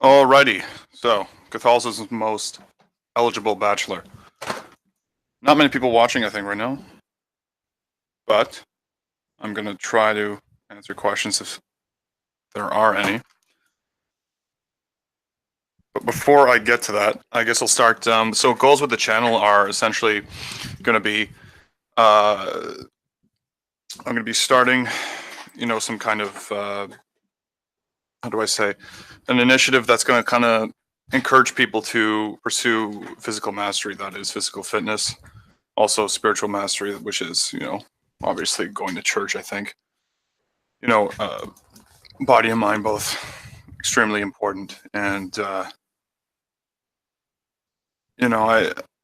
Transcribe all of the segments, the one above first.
Alrighty, so Catholicism's most eligible bachelor. Not many people watching, I think, right now, but I'm gonna try to answer questions if there are any. But before I get to that, I guess I'll start. So goals with the channel are essentially going to be, I'm going to be starting, some kind of, how do I say, an initiative that's going to kind of encourage people to pursue physical mastery, that is physical fitness, also spiritual mastery, which is, obviously going to church, I think. Body and mind both extremely important. And,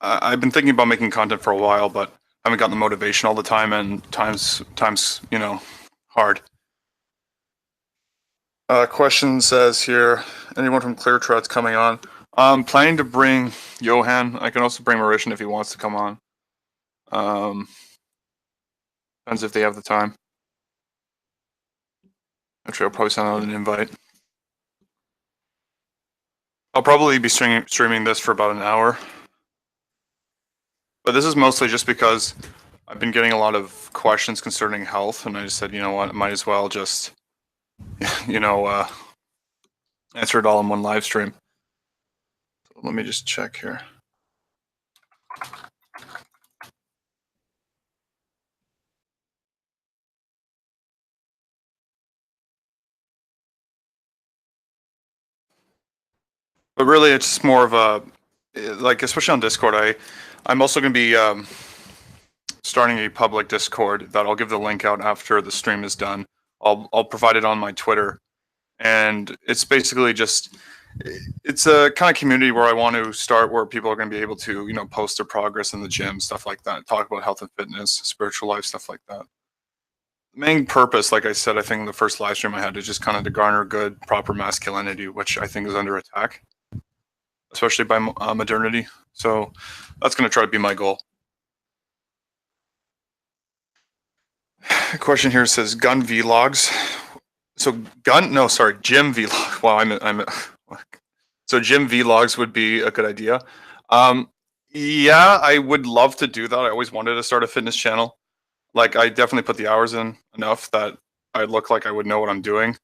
I've been thinking about making content for a while, but I haven't gotten the motivation all the time, and times, hard. Question says here, anyone from Clear Trout's coming on? I'm planning to bring Johan. I can also bring Mauritian if he wants to come on. Depends if they have the time. Actually, I'll probably send out an invite. I'll probably be streaming this for about an hour. But this is mostly just because I've been getting a lot of questions concerning health, and I just said, you know what, I might as well just, answer it all in one live stream. So let me just check here. But really, it's just more of a, like, especially on Discord, I'm also going to be starting a public Discord that I'll give the link out after the stream is done. I'll provide it on my Twitter, and it's basically just, it's a kind of community where I want to start, where people are going to be able to, post their progress in the gym, stuff like that, talk about health and fitness, spiritual life, stuff like that. The main purpose, like I said, I think in the first live stream I had, is just kind of to garner good, proper masculinity, which I think is under attack, especially by modernity. So that's going to try to be my goal. A question here says gun vlogs. So gym vlog. Wow, so gym vlogs would be a good idea. Yeah, I would love to do that. I always wanted to start a fitness channel. Like, I definitely put the hours in enough that I look like I would know what I'm doing.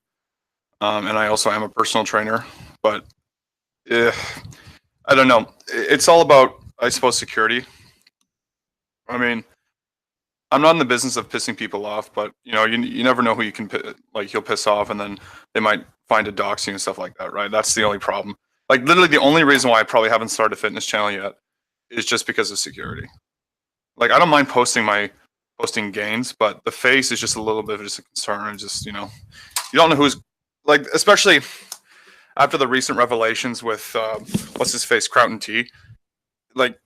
And I also am a personal trainer, but I don't know. It's all about, I suppose, security. I mean, I'm not in the business of pissing people off, but you never know who you can you'll piss off, and then they might find a doxing and stuff like that, right? That's the only problem. Like, literally, the only reason why I probably haven't started a fitness channel yet is just because of security. Like, I don't mind posting gains, but the face is just a little bit of just a concern. And just, you don't know who's, like, especially after the recent revelations with what's his face, Croughton T. Like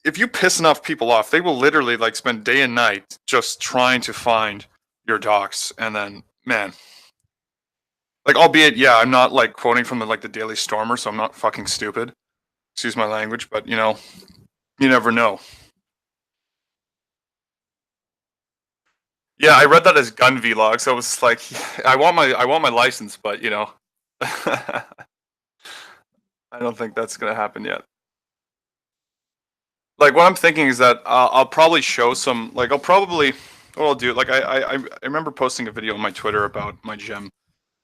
if you piss enough people off, they will literally spend day and night just trying to find your docs, and then, man, albeit, yeah, I'm not quoting from the Daily Stormer, so I'm not fucking stupid. Excuse my language, but you never know. Yeah, I read that as gun vlog, so it was like, I want my license, but I don't think that's gonna happen yet. Like, what I'm thinking is that I'll probably show some, what I'll do, I remember posting a video on my Twitter about my gym,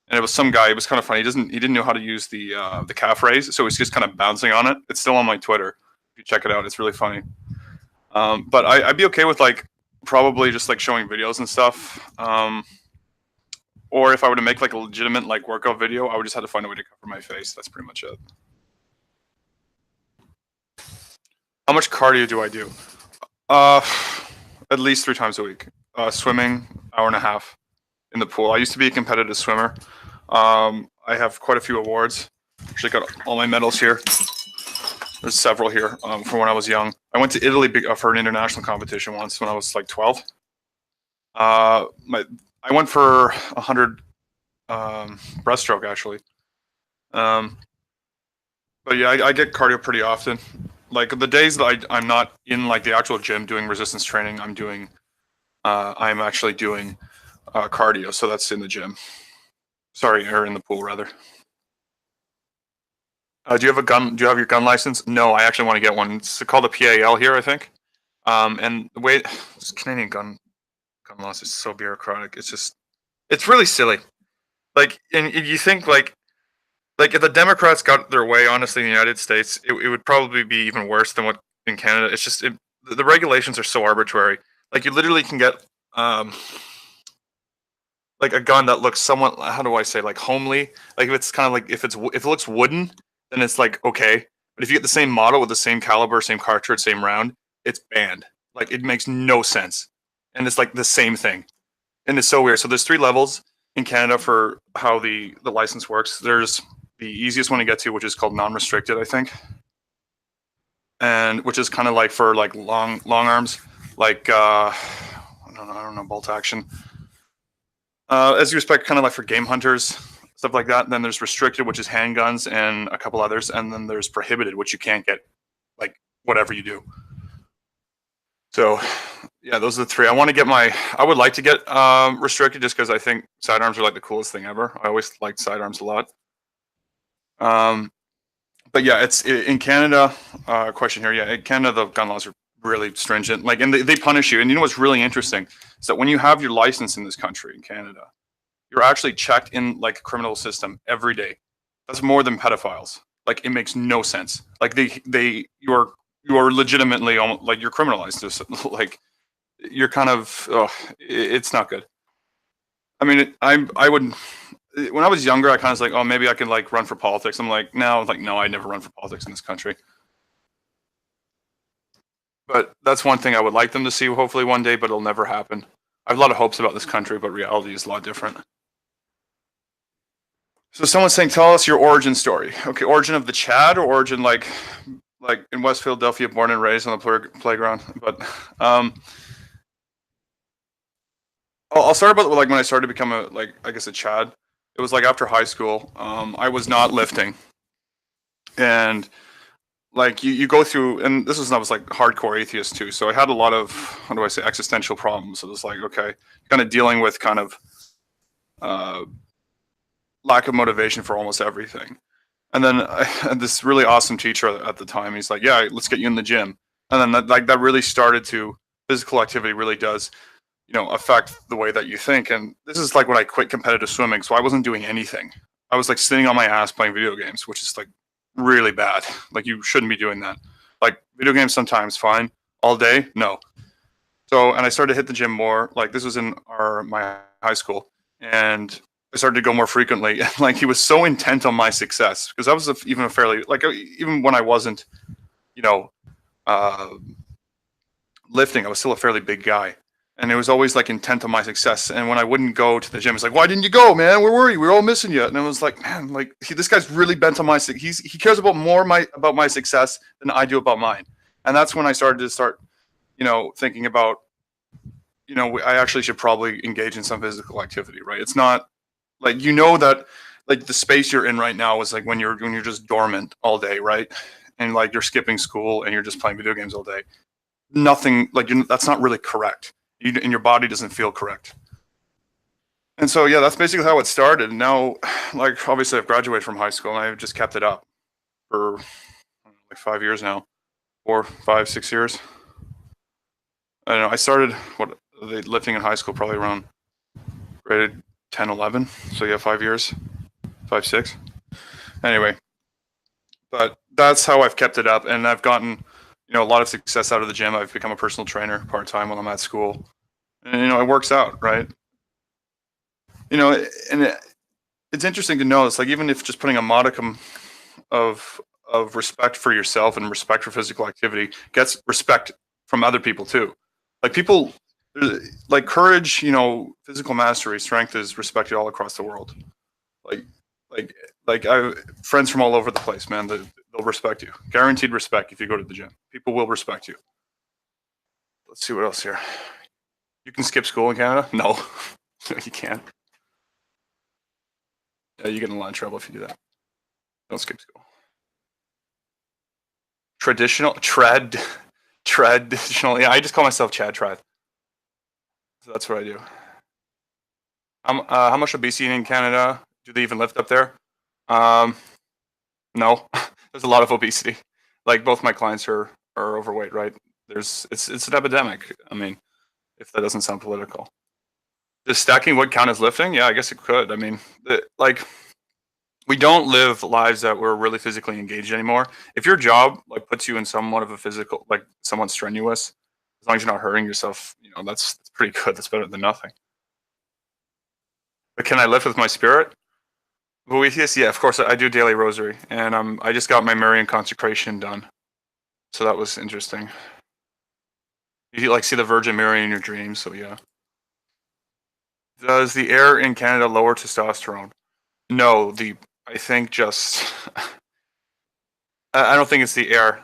and it was some guy. It was kind of funny. He didn't know how to use the calf raise, so he's just kind of bouncing on it. It's still on my Twitter. If you check it out, it's really funny. But I'd be okay with probably just showing videos and stuff. Or if I were to make a legitimate workout video, I would just have to find a way to cover my face. That's pretty much it. How much cardio do I do? At least 3 times a week. Swimming, hour and a half in the pool. I used to be a competitive swimmer. I have quite a few awards. Actually got all my medals here. There's several here from when I was young. I went to Italy for an international competition once when I was 12. I went for 100 breaststroke, actually. But yeah, I get cardio pretty often. The days that I'm not in the actual gym doing resistance training, I'm actually doing cardio. So that's in the gym. Sorry, or in the pool rather. Do you have a gun? Do you have your gun license? No, I actually want to get one. It's called a PAL here, I think. And the way this Canadian gun laws is so bureaucratic. It's really silly. Like, and you think like if the Democrats got their way, honestly, in the United States, it would probably be even worse than what in Canada. It's just the regulations are so arbitrary. Like you literally can get um, like a gun that looks somewhat, how do I say, like homely. Like if it's kind of like if it looks wooden, then it's like okay. But if you get the same model with the same caliber, same cartridge, same round, it's banned. Like it makes no sense, and it's like the same thing, and it's so weird. So there's three levels in Canada for how the license works. There's the easiest one to get to, which is called non-restricted, I think, and which is kind of like for like long arms, like I don't know, bolt action. As you expect, kind of like for game hunters, stuff like that. And then there's restricted, which is handguns and a couple others, and then there's prohibited, which you can't get, like whatever you do. So, yeah, those are the three. I would like to get restricted just because I think sidearms are like the coolest thing ever. I always liked sidearms a lot. But yeah, it's in Canada. Question here, yeah, in Canada the gun laws are really stringent. Like, and they punish you. And you know what's really interesting is that when you have your license in this country, in Canada, you're actually checked in like a criminal system every day. That's more than pedophiles. Like, it makes no sense. Like you are legitimately almost like you're criminalized. Just like you're kind of, it's not good. I mean, I would when I was younger, I kind of was like, oh, maybe I can like run for politics. I'm like, now, like, no, I never run for politics in this country. But that's one thing I would like them to see, hopefully one day, but it'll never happen. I have a lot of hopes about this country, but reality is a lot different. So someone's saying, tell us your origin story. Okay, origin of the Chad, or origin like in West Philadelphia, born and raised on the playground. But I'll start about like when I started to become a like I guess a Chad. It was like after high school. I was not lifting, and like you go through, and this was I was like hardcore atheist too. So I had a lot of, how do I say, existential problems. So it was like, okay, kind of dealing with kind of uh, lack of motivation for almost everything. And then I had this really awesome teacher at the time. He's like, yeah, let's get you in the gym. And then that really started to, physical activity really does, affect the way that you think. And this is like when I quit competitive swimming. So I wasn't doing anything. I was like sitting on my ass playing video games, which is like really bad. Like you shouldn't be doing that. Like video games sometimes fine. All day, no. So, and I started to hit the gym more. Like this was in my high school, and I started to go more frequently. Like he was so intent on my success because I was even a fairly like even when I wasn't, you know, uh, lifting, I was still a fairly big guy, and it was always like intent on my success. And when I wouldn't go to the gym, it's like, why didn't you go, man? Where were you? We were all missing you. And I was like, man, like this guy's really bent on he cares about about my success than I do about mine. And that's when I started thinking about, I actually should probably engage in some physical activity, right? It's not like, that like the space you're in right now is like when you're just dormant all day, right? And like you're skipping school and you're just playing video games all day. Nothing like that's not really correct. And your body doesn't feel correct. And so yeah, that's basically how it started. Now, like obviously I've graduated from high school and I've just kept it up for like 5 years now, 4, 5, 6 years. I don't know. I started lifting in high school probably around grade 10, 11. So yeah, 5 years, 5, 6. Anyway, but that's how I've kept it up, and I've gotten a lot of success out of the gym. I've become a personal trainer part time when I'm at school, and it works out, right? And it's interesting to know. It's like even if just putting a modicum of respect for yourself and respect for physical activity gets respect from other people too. Like people, like courage, physical mastery, strength is respected all across the world. Like, like, like I friends from all over the place, man. They'll respect you. Guaranteed respect if you go to the gym. People will respect you. Let's see what else here. You can skip school in Canada? No, no, you can't. Yeah, you get in a lot of trouble if you do that. Don't skip school. Traditional. Yeah, I just call myself Chad Trad. So that's what I do. How much obesity in Canada? Do they even lift up there? No. There's a lot of obesity. Like both my clients are overweight, right? It's an epidemic. I mean, if that doesn't sound political. Does stacking wood count as lifting? Yeah, I guess it could. I mean, like we don't live lives that we're really physically engaged anymore. If your job like puts you in somewhat of a physical, like somewhat strenuous, as long as you're not hurting yourself, that's pretty good. That's better than nothing. But can I lift with my spirit? Boethius, yeah, of course. I do daily rosary, and I just got my Marian consecration done, so that was interesting. You like see the Virgin Mary in your dreams, so yeah. Does the air in Canada lower testosterone? No, I think just I don't think it's the air.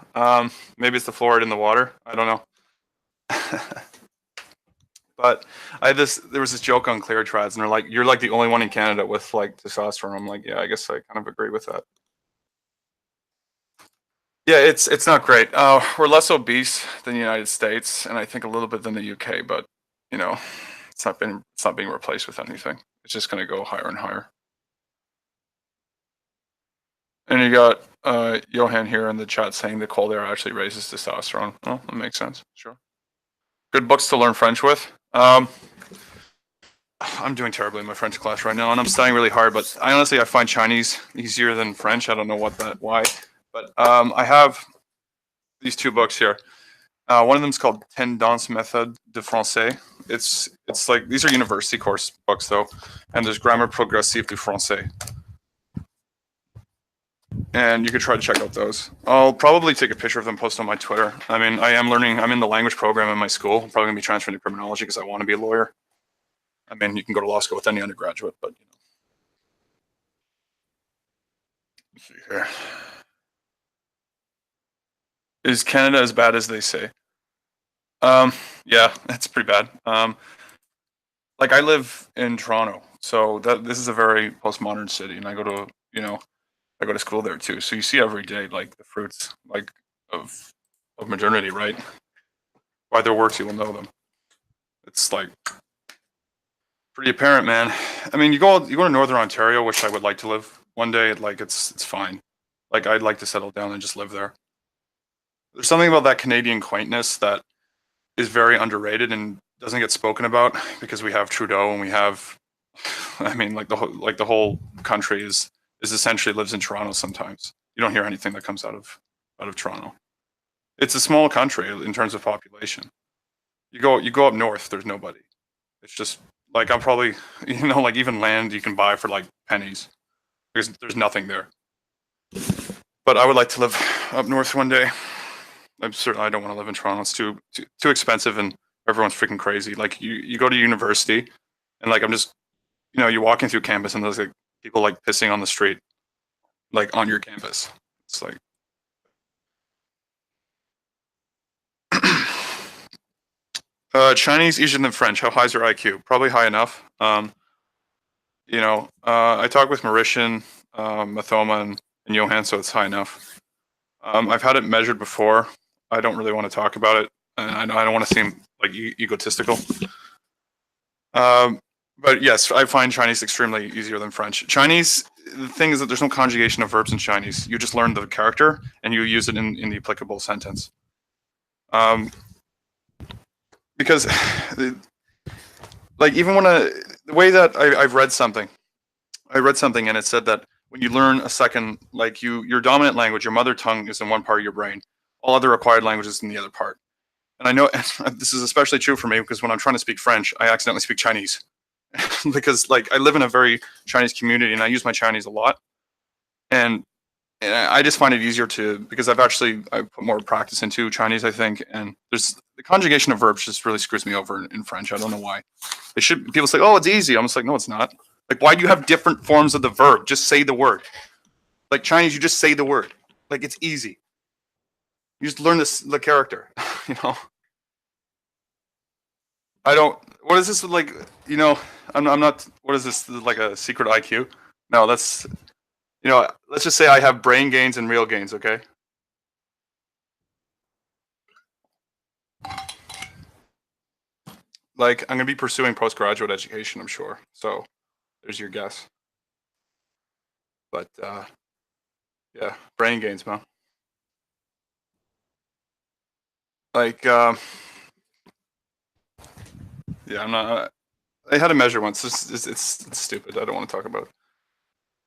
Maybe it's the fluoride in the water. I don't know. But there was this joke on Clear Trads, and they're like, "You're like the only one in Canada with like testosterone." I'm like, "Yeah, I guess I kind of agree with that." Yeah, it's not great. We're less obese than the United States, and I think a little bit than the UK, but you know, it's not being replaced with anything. It's just going to go higher and higher. And you got Johan here in the chat saying the cold air actually raises testosterone. Oh, that makes sense. Sure. Good books to learn French with. I'm doing terribly in my French class right now, and I'm studying really hard. But I find Chinese easier than French. I don't know why, but I have these two books here. One of them is called Tendance Méthode de Français. It's like these are university course books though, and there's Grammar Progressive du Français, and you could try to check out those. I'll probably take a picture of them, post on my Twitter. I mean, I am learning. I'm in the language program in my school. I'm probably gonna be transferring to criminology because I want to be a lawyer. I mean, you can go to law school with any undergraduate, but let's see here. Is Canada as bad as they say? Yeah, it's pretty bad. Like I live in Toronto, so this is a very postmodern city, and I go to school there too. So you see every day like the fruits like of modernity, right? By their works you will know them. It's like pretty apparent, man. I mean, you go to Northern Ontario, which I would like to live one day. Like it's fine. Like I'd like to settle down and just live there. There's something about that Canadian quaintness that is very underrated and doesn't get spoken about because we have Trudeau and we have, I mean, like the whole country is essentially lives in Toronto. Sometimes you don't hear anything that comes out of Toronto. It's a small country in terms of population. You go up north, there's nobody. It's just like I'm probably like even land you can buy for like pennies because there's nothing there. But I would like to live up north one day. I don't want to live in Toronto. It's too expensive and everyone's freaking crazy. Like you go to university and like I'm just you're walking through campus and there's like people like pissing on the street, like on your campus. It's like Chinese, easier than French. How high is your IQ? Probably high enough. I talk with Mauritian, Mathoma, and Johan, so it's high enough. I've had it measured before. I don't really want to talk about it, and I don't want to seem like egotistical. But yes, I find Chinese extremely easier than French. Chinese, the thing is that there's no conjugation of verbs in Chinese. You just learn the character and you use it in the applicable sentence. Because, like, even when the way that I've read something, and it said that when you learn a second, like your dominant language, your mother tongue is in one part of your brain, all other acquired languages in the other part. And I know this is especially true for me because when I'm trying to speak French, I accidentally speak Chinese because like I live in a very Chinese community and I use my Chinese a lot. And I just find it easier because I put more practice into Chinese, I think. And there's the conjugation of verbs just really screws me over in French. I don't know why. People say, oh, it's easy. I'm just like, no, it's not. Like, why do you have different forms of the verb? Just say the word. Like Chinese, you just say the word. Like it's easy. You just learn the character, I don't. What is this like? I'm not. What is this like a secret IQ? No, that's. Let's just say I have brain gains and real gains. Okay. Like I'm gonna be pursuing postgraduate education. I'm sure. So there's your guess. But Yeah, brain gains, man. Like, yeah, I'm not. I had a measure once. It's stupid. I don't want to talk about it.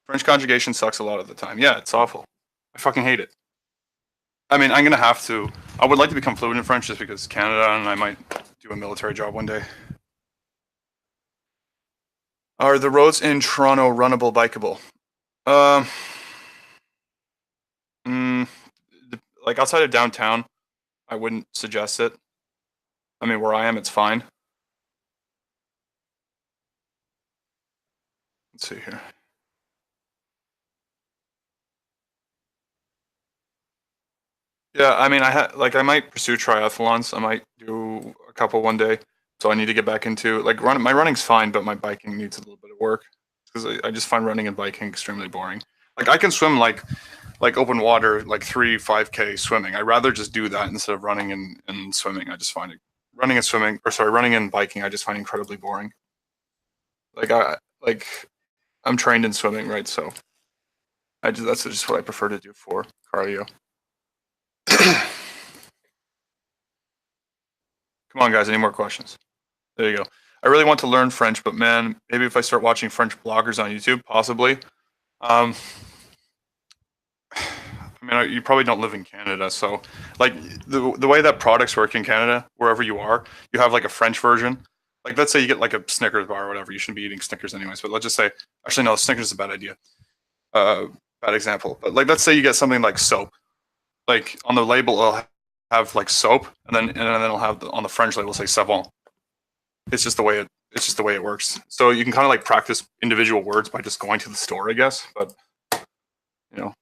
French conjugation sucks a lot of the time. Yeah, it's awful. I fucking hate it. I mean, I'm gonna have to. I would like to become fluent in French just because Canada, and I might do a military job one day. Are the roads in Toronto runnable, bikeable? Um, mm, like outside of downtown, I wouldn't suggest it. I mean, where I am, it's fine. Let's see here. Yeah, I mean, I might pursue triathlons. I might do a couple one day. So I need to get back into like run. My running's fine, but my biking needs a little bit of work because I just find running and biking extremely boring. Like I can swim like open water, like 5K swimming. I'd rather just do that instead of running and swimming. I just find it running and swimming, or sorry, running and biking. I just find incredibly boring. Like like I'm trained in swimming, right? So that's just what I prefer to do for cardio. Come on, guys. Any more questions? There you go. I really want to learn French, but man, maybe if I start watching French bloggers on YouTube, possibly. Um, I mean, you probably don't live in Canada, so like the way that products work in Canada, wherever you are, you have like a French version. Like, let's say you get like a Snickers bar or whatever. You shouldn't be eating Snickers anyways, but let's just say, actually, no, Snickers is a bad idea. Bad example. But like, let's say you get something like soap. Like on the label, it'll have like soap, and then it'll have on the French label say savon. It's just the way it works. So you can kind of like practice individual words by just going to the store, I guess. But you know,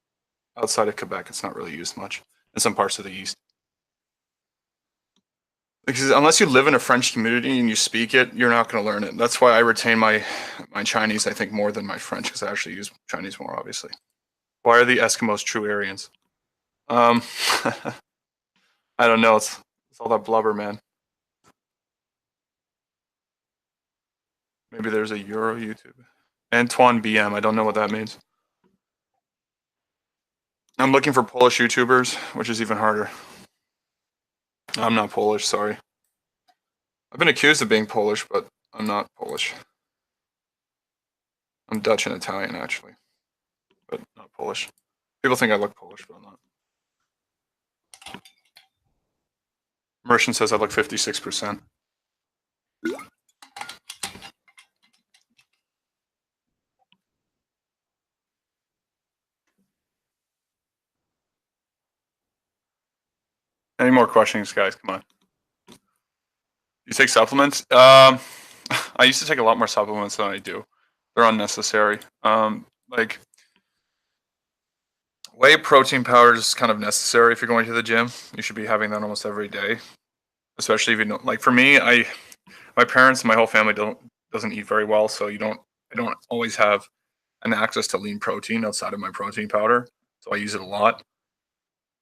outside of Quebec, it's not really used much in some parts of the east. Because unless you live in a French community and you speak it, you're not going to learn it. That's why I retain my Chinese, I think, more than my French, because I actually use Chinese more, obviously. Why are the Eskimos true Aryans? Um, I don't know. It's all that blubber, man. Maybe there's a Euro YouTube. Antoine BM. I don't know what that means. I'm looking for Polish YouTubers, which is even harder. I'm not Polish, sorry. I've been accused of being Polish, but I'm not Polish. I'm Dutch and Italian, actually, but not Polish. People think I look Polish, but I'm not. Merchant says I look 56%. Any more questions, guys? Come on. You take supplements? I used to take a lot more supplements than I do. They're unnecessary. Like whey protein powder is kind of necessary if you're going to the gym. You should be having that almost every day, especially if you don't. Like for me, my parents and my whole family doesn't eat very well, so I don't always have an access to lean protein outside of my protein powder, so I use it a lot.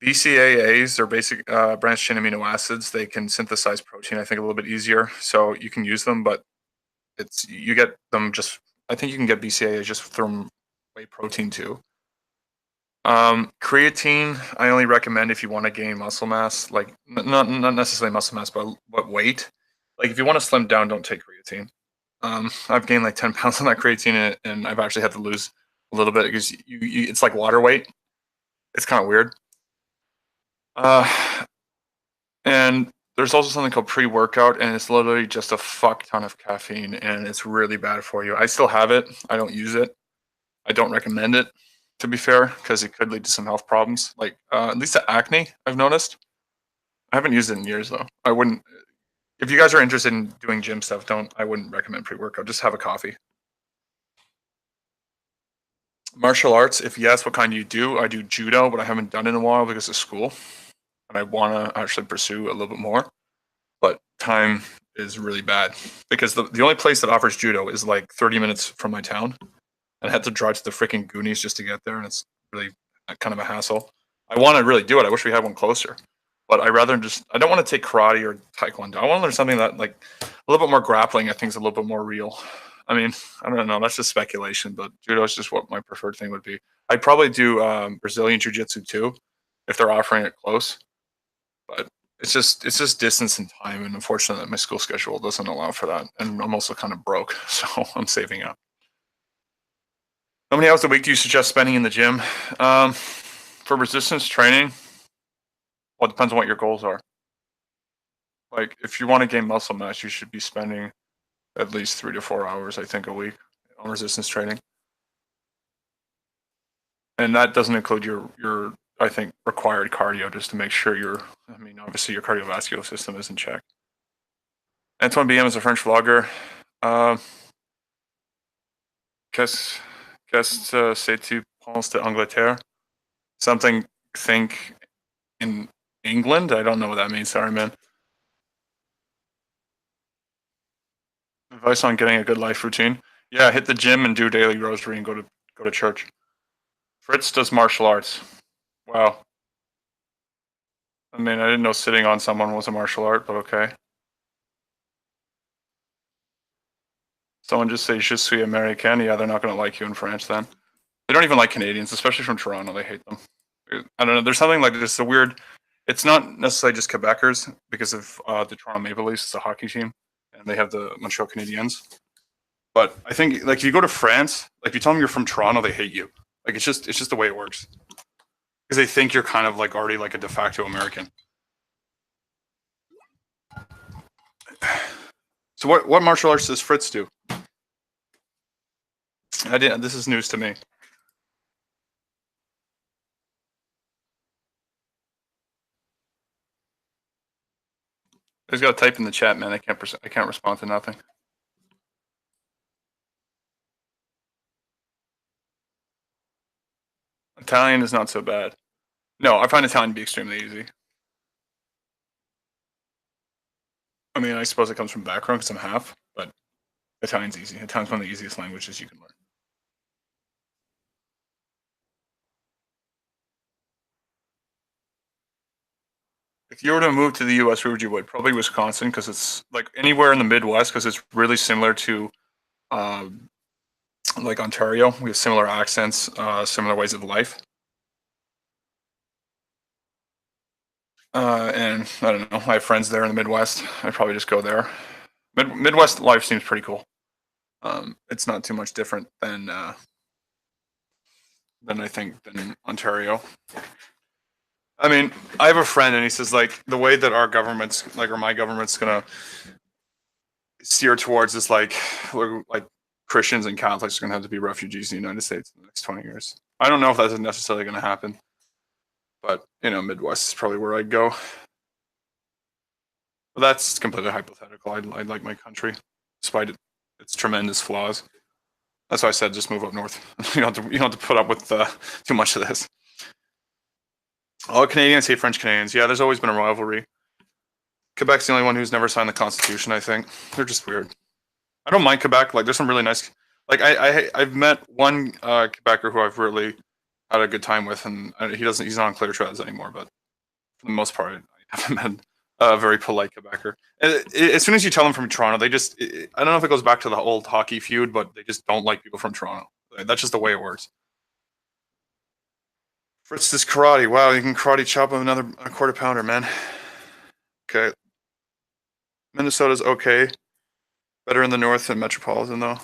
BCAAs are basic branched chain amino acids. They can synthesize protein, I think, a little bit easier, so you can use them, but you get them just. I think you can get BCAAs just from whey protein too. Creatine, I only recommend if you want to gain muscle mass, like not necessarily muscle mass, but weight. Like if you want to slim down, don't take creatine. I've gained like 10 pounds on that creatine, and I've actually had to lose a little bit because it's like water weight. It's kind of weird. Uh, and there's also something called pre-workout, and it's literally just a fuck ton of caffeine, and it's really bad for you. I still have it. I don't use it. I don't recommend it, to be fair, because it could lead to some health problems, like at least the acne. I've noticed. I haven't used it in years though. I wouldn't. If you guys are interested in doing gym stuff, don't. I wouldn't recommend pre-workout. Just have a coffee. Martial arts, if yes, what kind do you do? I do judo, but I haven't done it in a while because of school, and I want to actually pursue a little bit more. But time is really bad because the only place that offers judo is like 30 minutes from my town, and I had to drive to the freaking Goonies just to get there, and it's really kind of a hassle. I want to really do it. I wish we had one closer, but I don't want to take karate or taekwondo. I want to learn something that like a little bit more grappling. I think is a little bit more real. I mean, I don't know. That's just speculation, but judo is just what my preferred thing would be. I'd probably do Brazilian jiu-jitsu too, if they're offering it close. But it's just distance and time, and unfortunately, my school schedule doesn't allow for that. And I'm also kind of broke, so I'm saving up. How many hours a week do you suggest spending in the gym? For resistance training, well, it depends on what your goals are. Like, if you want to gain muscle mass, you should be spending at least 3 to 4 hours, I think, a week on resistance training, and that doesn't include your I think required cardio just to make sure your I mean obviously your cardiovascular system is in check. Antoine BM is a French vlogger. Uh, qu'est-ce qu'est-ce que tu penses de Angleterre? Something think in England? I don't know what that means. Sorry, man. Advice on getting a good life routine. Yeah, hit the gym and do daily rosary and go to church. Fritz does martial arts. Wow. I mean, I didn't know sitting on someone was a martial art, but okay. Someone just say "Je suis américain." Yeah, they're not going to like you in France then. They don't even like Canadians, especially from Toronto. They hate them. I don't know. There's something like this. A weird. It's not necessarily just Quebecers because of the Toronto Maple Leafs. It's a hockey team, and they have the Montreal Canadiens. But I think like if you go to France, like if you tell them you're from Toronto, they hate you. Like it's just the way it works because they think you're kind of like already like a de facto American. So what martial arts does Fritz do? I didn't. This is news to me. I just got to type in the chat, man. I can't respond to nothing. Italian is not so bad. No, I find Italian to be extremely easy. I mean, I suppose it comes from background because I'm half, but Italian's easy. Italian's one of the easiest languages you can learn. If you were to move to the U.S., where would you would? Probably Wisconsin because it's like anywhere in the Midwest because it's really similar to um, like Ontario. We have similar accents, similar ways of life. And I don't know. I have friends there in the Midwest. I'd probably just go there. Midwest life seems pretty cool. It's not too much different than I think than Ontario. I mean, I have a friend, and he says like the way that our government's like or my government's gonna steer towards is like Christians and Catholics are gonna have to be refugees in the United States in the next 20 years. I don't know if that's necessarily gonna happen, but Midwest is probably where I'd go. But that's completely hypothetical. I'd like my country, despite its tremendous flaws. That's why I said just move up north. You don't have to put up with too much of this. All Canadians hate French Canadians. Yeah, there's always been a rivalry. Quebec's the only one who's never signed the Constitution. I think they're just weird. I don't mind Quebec. Like, there's some really nice. Like, I've met one Quebecer who I've really had a good time with, and he doesn't. He's not on Clear Trails anymore, but for the most part, I haven't met a very polite Quebecer. As soon as you tell them from Toronto, they just. I don't know if it goes back to the old hockey feud, but they just don't like people from Toronto. That's just the way it works. Fritz does karate. Wow, you can karate chop him a quarter pounder, man. Okay. Minnesota's okay. Better in the north than metropolitan, though.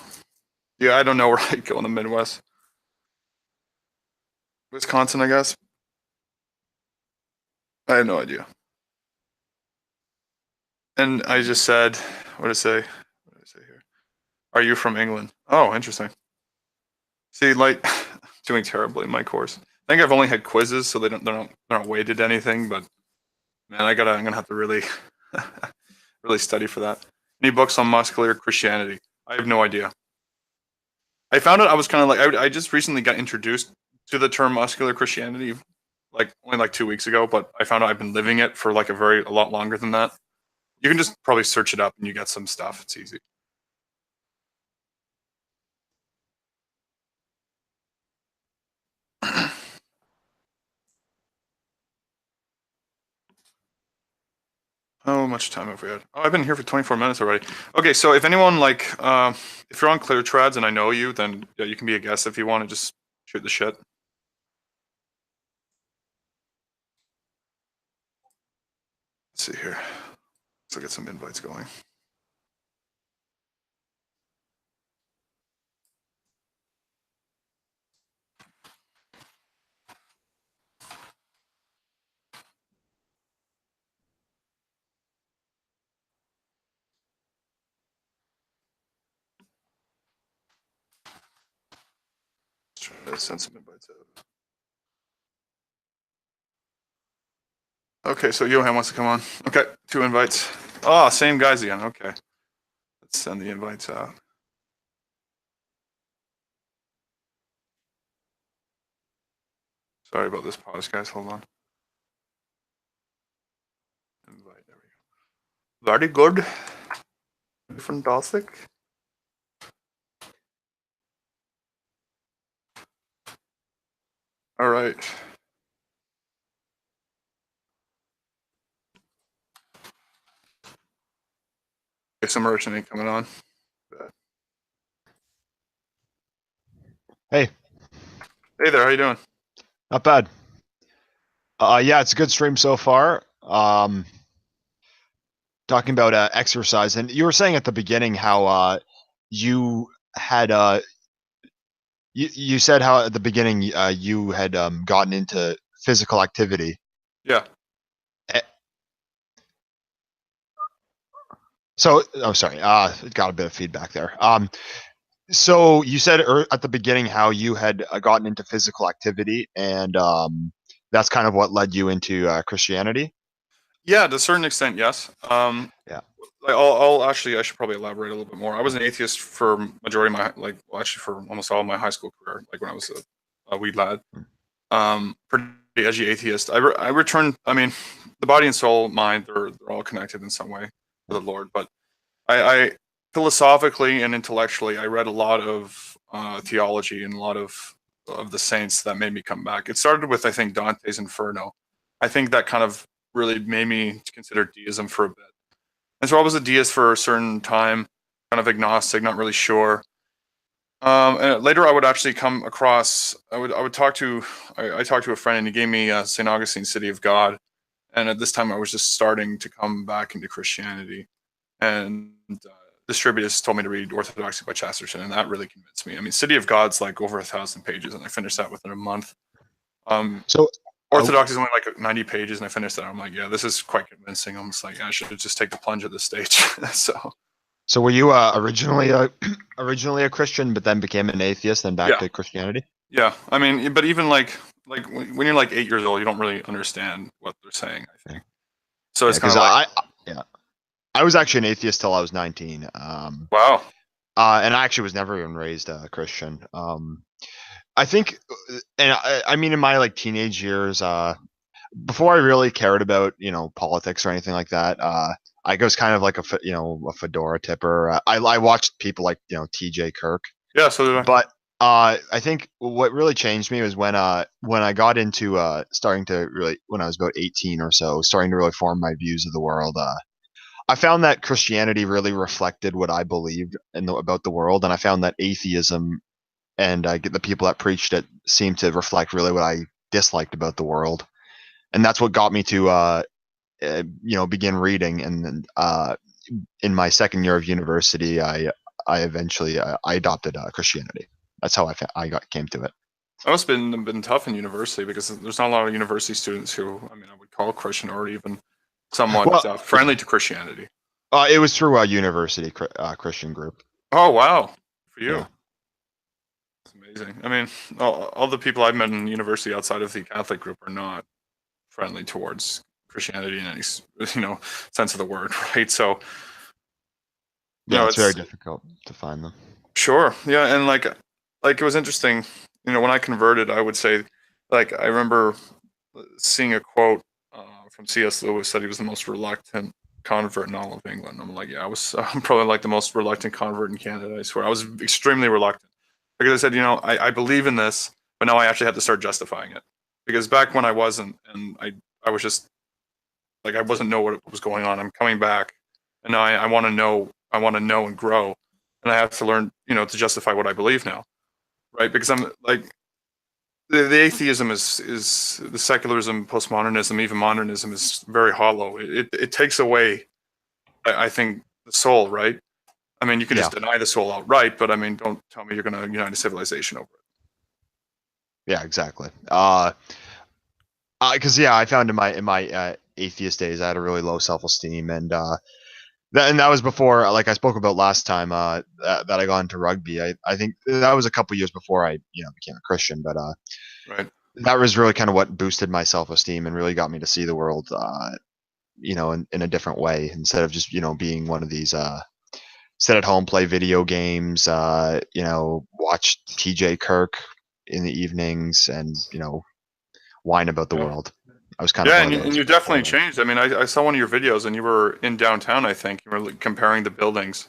Yeah, I don't know where I'd go in the Midwest. Wisconsin, I guess. I have no idea. And I just said, what did I say? What did I say here? Are you from England? Oh, interesting. See, like, doing terribly in my course. I think I've only had quizzes, so they're not weighted anything. But man, I'm gonna have to really, really study for that. Any books on muscular Christianity? I have no idea. I found out I was kind of like I just recently got introduced to the term muscular Christianity, like only like 2 weeks ago. But I found out I've been living it for like a lot longer than that. You can just probably search it up and you get some stuff. It's easy. How much time have we had? Oh, I've been here for 24 minutes already. Okay, so if anyone if you're on Clear Trads and I know you, then yeah, you can be a guest if you want to just shoot the shit. Let's see here. Let's get some invites going. Let's try to send some invites out. Okay, so Johan wants to come on. Okay, 2 invites. Oh, same guys again. Okay. Let's send the invites out. Sorry about this pause, guys. Hold on. Invite. There we go. Very good. Fantastic. All right. Okay, some merchant ain't coming on. Hey. Hey there, how you doing? Not bad. Yeah, it's a good stream so far. Talking about exercise, and you were saying at the beginning how you had you said how at the beginning you had gotten into physical activity. Yeah. So, oh, sorry. Got a bit of feedback there. So you said at the beginning how you had gotten into physical activity, and that's kind of what led you into Christianity. Yeah, to a certain extent, yes. Yeah. I'll actually, I should probably elaborate a little bit more. I was an atheist for majority of my, actually for almost all of my high school career, like when I was a wee lad. Pretty edgy atheist. I returned, I mean, the body and soul, mind, they're all connected in some way to the Lord. But I philosophically and intellectually, I read a lot of theology and a lot of the saints that made me come back. It started with, I think, Dante's Inferno. I think that kind of really made me consider deism for a bit. And so I was a deist for a certain time, kind of agnostic, not really sure. And later, I would actually come across. I talked to a friend, and he gave me St. Augustine's City of God. And at this time, I was just starting to come back into Christianity. And distributors told me to read Orthodoxy by Chesterton, and that really convinced me. I mean, City of God's like over 1,000 pages, and I finished that within a month. So Orthodox is only like 90 pages, and I finished that. I'm like, yeah, this is quite convincing. I'm just like, yeah, I should just take the plunge at this stage. So were you originally a Christian, but then became an atheist, then back to Christianity? Yeah, I mean, but even like when you're like 8 years old, you don't really understand what they're saying, I think. So it's kind of like, I was actually an atheist till I was 19. Wow. And I actually was never even raised a Christian. I think, and I mean, in my like teenage years, before I really cared about politics or anything like that, I was kind of like a fedora tipper. I watched people like T.J. Kirk. Yeah, so did I. But I think what really changed me was when I got into starting to really, when I was about 18 or so, starting to really form my views of the world. I found that Christianity really reflected what I believed about the world, and I found that atheism and the people that preached it seemed to reflect really what I disliked about the world, and that's what got me to begin reading. And then in my second year of university, I eventually I adopted Christianity. That's how I came to it. That must have been tough in university because there's not a lot of university students who, I mean, I would call Christian or even somewhat friendly to Christianity. It was through a university Christian group. Oh, wow. For you. Yeah. It's amazing. I mean, all the people I've met in university outside of the Catholic group are not friendly towards Christianity in any sense of the word, right? So yeah, it's very difficult to find them. Sure. Yeah, and like it was interesting, when I converted, I would say, like, I remember seeing a quote from C.S. Lewis that he was the most reluctant convert in all of England. I'm like, yeah, I'm probably like the most reluctant convert in Canada, I swear. I was extremely reluctant because I said, I believe in this, but now I actually have to start justifying it. Because back when I wasn't, and I was just Like I wasn't know what was going on. I'm coming back, and now I want to know. I want to know and grow, and I have to learn, to justify what I believe now, right? Because I'm like the atheism is the secularism, postmodernism, even modernism is very hollow. It takes away, I think, the soul, right? I mean, you can just deny the soul outright, but I mean, don't tell me you're going to unite a civilization over it. Yeah, exactly. Because I found in my atheist days, I had a really low self-esteem, and that was before, like I spoke about last time, that I got into rugby. I think that was a couple years before I became a Christian, but Right. that was really kind of what boosted my self-esteem and really got me to see the world, in a different way, instead of just being one of these sit at home, play video games, watch TJ Kirk in the evenings, and whine about the world. I was kind of one of those. And you definitely changed. I mean, I saw one of your videos, and you were in downtown. I think you were like, comparing the buildings.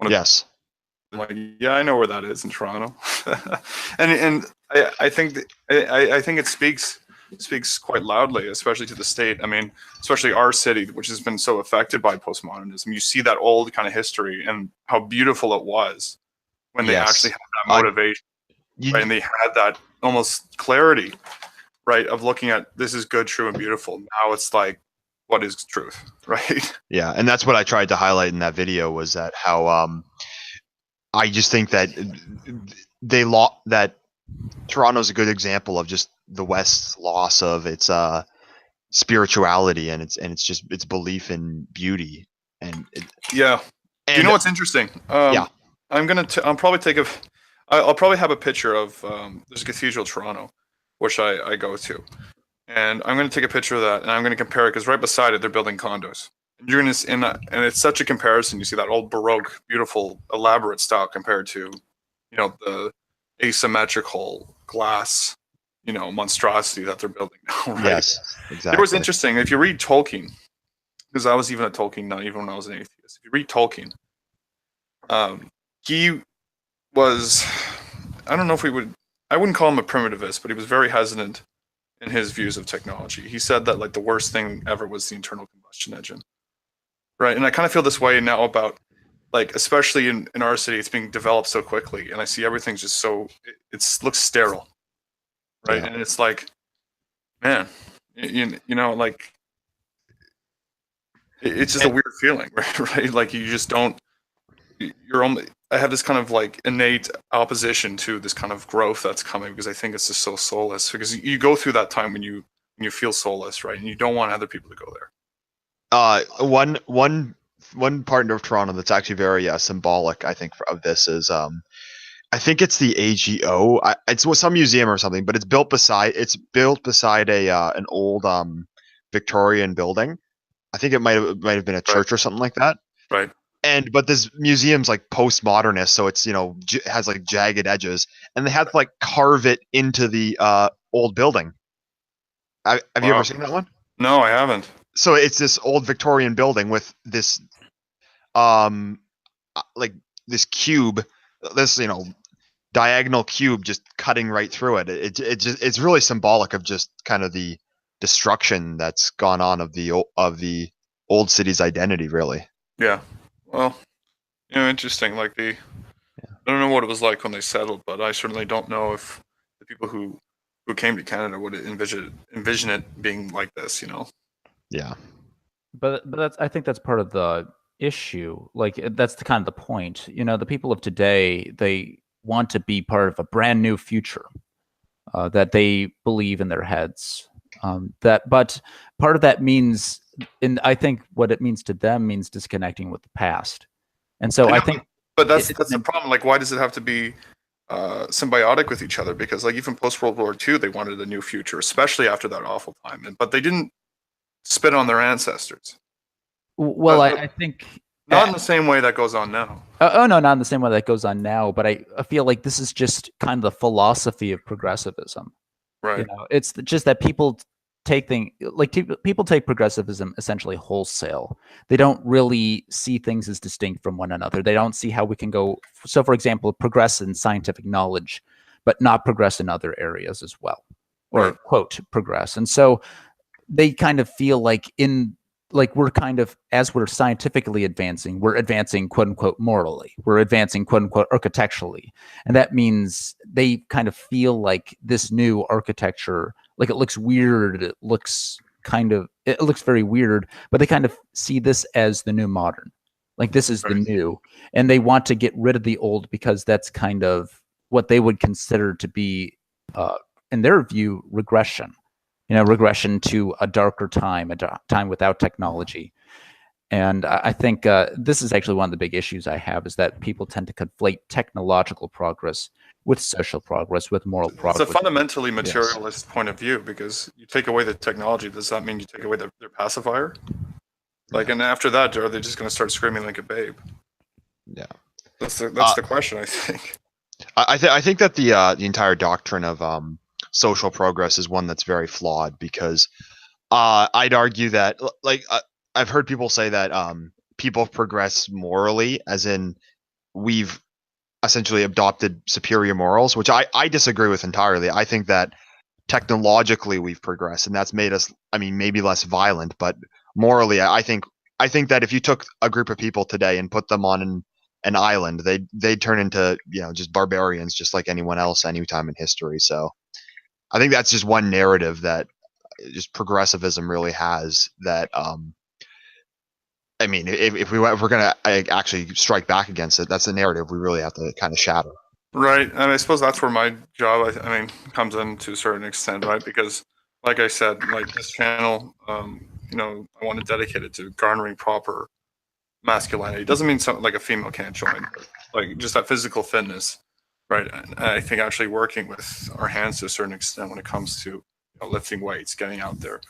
Yes. I'm like, yeah, I know where that is in Toronto, and I think I think it speaks quite loudly, especially to the state. I mean, especially our city, which has been so affected by postmodernism. You see that old kind of history and how beautiful it was when they actually had that motivation, right? And they had that almost clarity, right, of looking at this is good, true, and beautiful. Now it's like, what is truth, right? Yeah, and that's what I tried to highlight in that video, was that how I just think that that Toronto's a good example of just the West's loss of its spirituality and its belief in beauty. And you know what's interesting? I'll probably have a picture of there's a cathedral in Toronto, which I go to, and I'm going to take a picture of that, and I'm going to compare it, because right beside it they're building condos. And you're going to and it's such a comparison. You see that old Baroque, beautiful, elaborate style compared to, the asymmetrical glass, monstrosity that they're building now. Right? Yes, exactly. It was interesting. If you read Tolkien, because I was even a Tolkien nut, even when I was an atheist. If you read Tolkien, he was, I don't know if I wouldn't call him a primitivist, but he was very hesitant in his views of technology. He said that like the worst thing ever was the internal combustion engine. Right. And I kind of feel this way now about, like, especially in our city, it's being developed so quickly, and I see everything's just so, it looks sterile. Right. Yeah. And it's like, man, like, it's just a weird feeling, right? Like you just don't, I have this kind of like innate opposition to this kind of growth that's coming, because I think it's just so soulless, because you go through that time when you feel soulless, right? And you don't want other people to go there. One part of Toronto that's actually very symbolic, I think, of this is I think it's the AGO. It's some museum or something, but it's built beside a an old Victorian building. I think it might have been a church or something like that. Right. But this museum's like postmodernist, so it's has like jagged edges, and they had to like carve it into the old building. Have you ever seen that one? No, I haven't. So it's this old Victorian building with this like this cube, this diagonal cube just cutting right through it. It's really symbolic of just kind of the destruction that's gone on of the old city's identity, really. Yeah. Well, interesting. Like I don't know what it was like when they settled, but I certainly don't know if the people who came to Canada would envision it being like this, Yeah. But I think that's part of the issue. Like that's the kind of the point. The people of today, they want to be part of a brand new future that they believe in their heads. But part of that means, and I think what it means to them means disconnecting with the past. And so I think, but that's the problem. Like, why does it have to be symbiotic with each other? Because like even post World War II, they wanted a new future, especially after that awful time. But they didn't spit on their ancestors. Well, I think not in the same way that goes on now. Oh no, not in the same way that goes on now. But I feel like this is just kind of the philosophy of progressivism. Right. It's just that people take people take progressivism essentially wholesale. They don't really see things as distinct from one another. They don't see how we can go. So, for example, progress in scientific knowledge, but not progress in other areas as well, or quote progress. And so they kind of feel like in like we're kind of, as we're scientifically advancing, we're advancing quote unquote morally, we're advancing quote unquote architecturally, and that means they kind of feel like this new architecture, like it looks weird, it looks very weird, but they kind of see this as the new modern, like this is the new, and they want to get rid of the old because that's kind of what they would consider to be, in their view, regression. Regression to a darker time, time without technology. And I think this is actually one of the big issues I have, is that people tend to conflate technological progress with social progress, with moral progress. It's a fundamentally materialist point of view, because you take away the technology, does that mean you take away their pacifier? Like, and after that, are they just going to start screaming like a babe? Yeah, that's the question, I think. I think that the entire doctrine of social progress is one that's very flawed, because I'd argue that, like, I've heard people say that people progress morally, as in we've essentially adopted superior morals, which I disagree with entirely. I think that technologically we've progressed, and that's made us, I mean, maybe less violent, but morally, I think that if you took a group of people today and put them on an island, they'd turn into, just barbarians, just like anyone else anytime in history. So I think that's just one narrative that just progressivism really has, that I mean, if we're going to actually strike back against it, that's the narrative we really have to kind of shatter. Right, and I suppose that's where my job, I mean, comes in to a certain extent, right? Because, like I said, like this channel, I want to dedicate it to garnering proper masculinity. It doesn't mean something like a female can't join, but like just that physical fitness, right? And I think actually working with our hands to a certain extent when it comes to lifting weights, getting out there,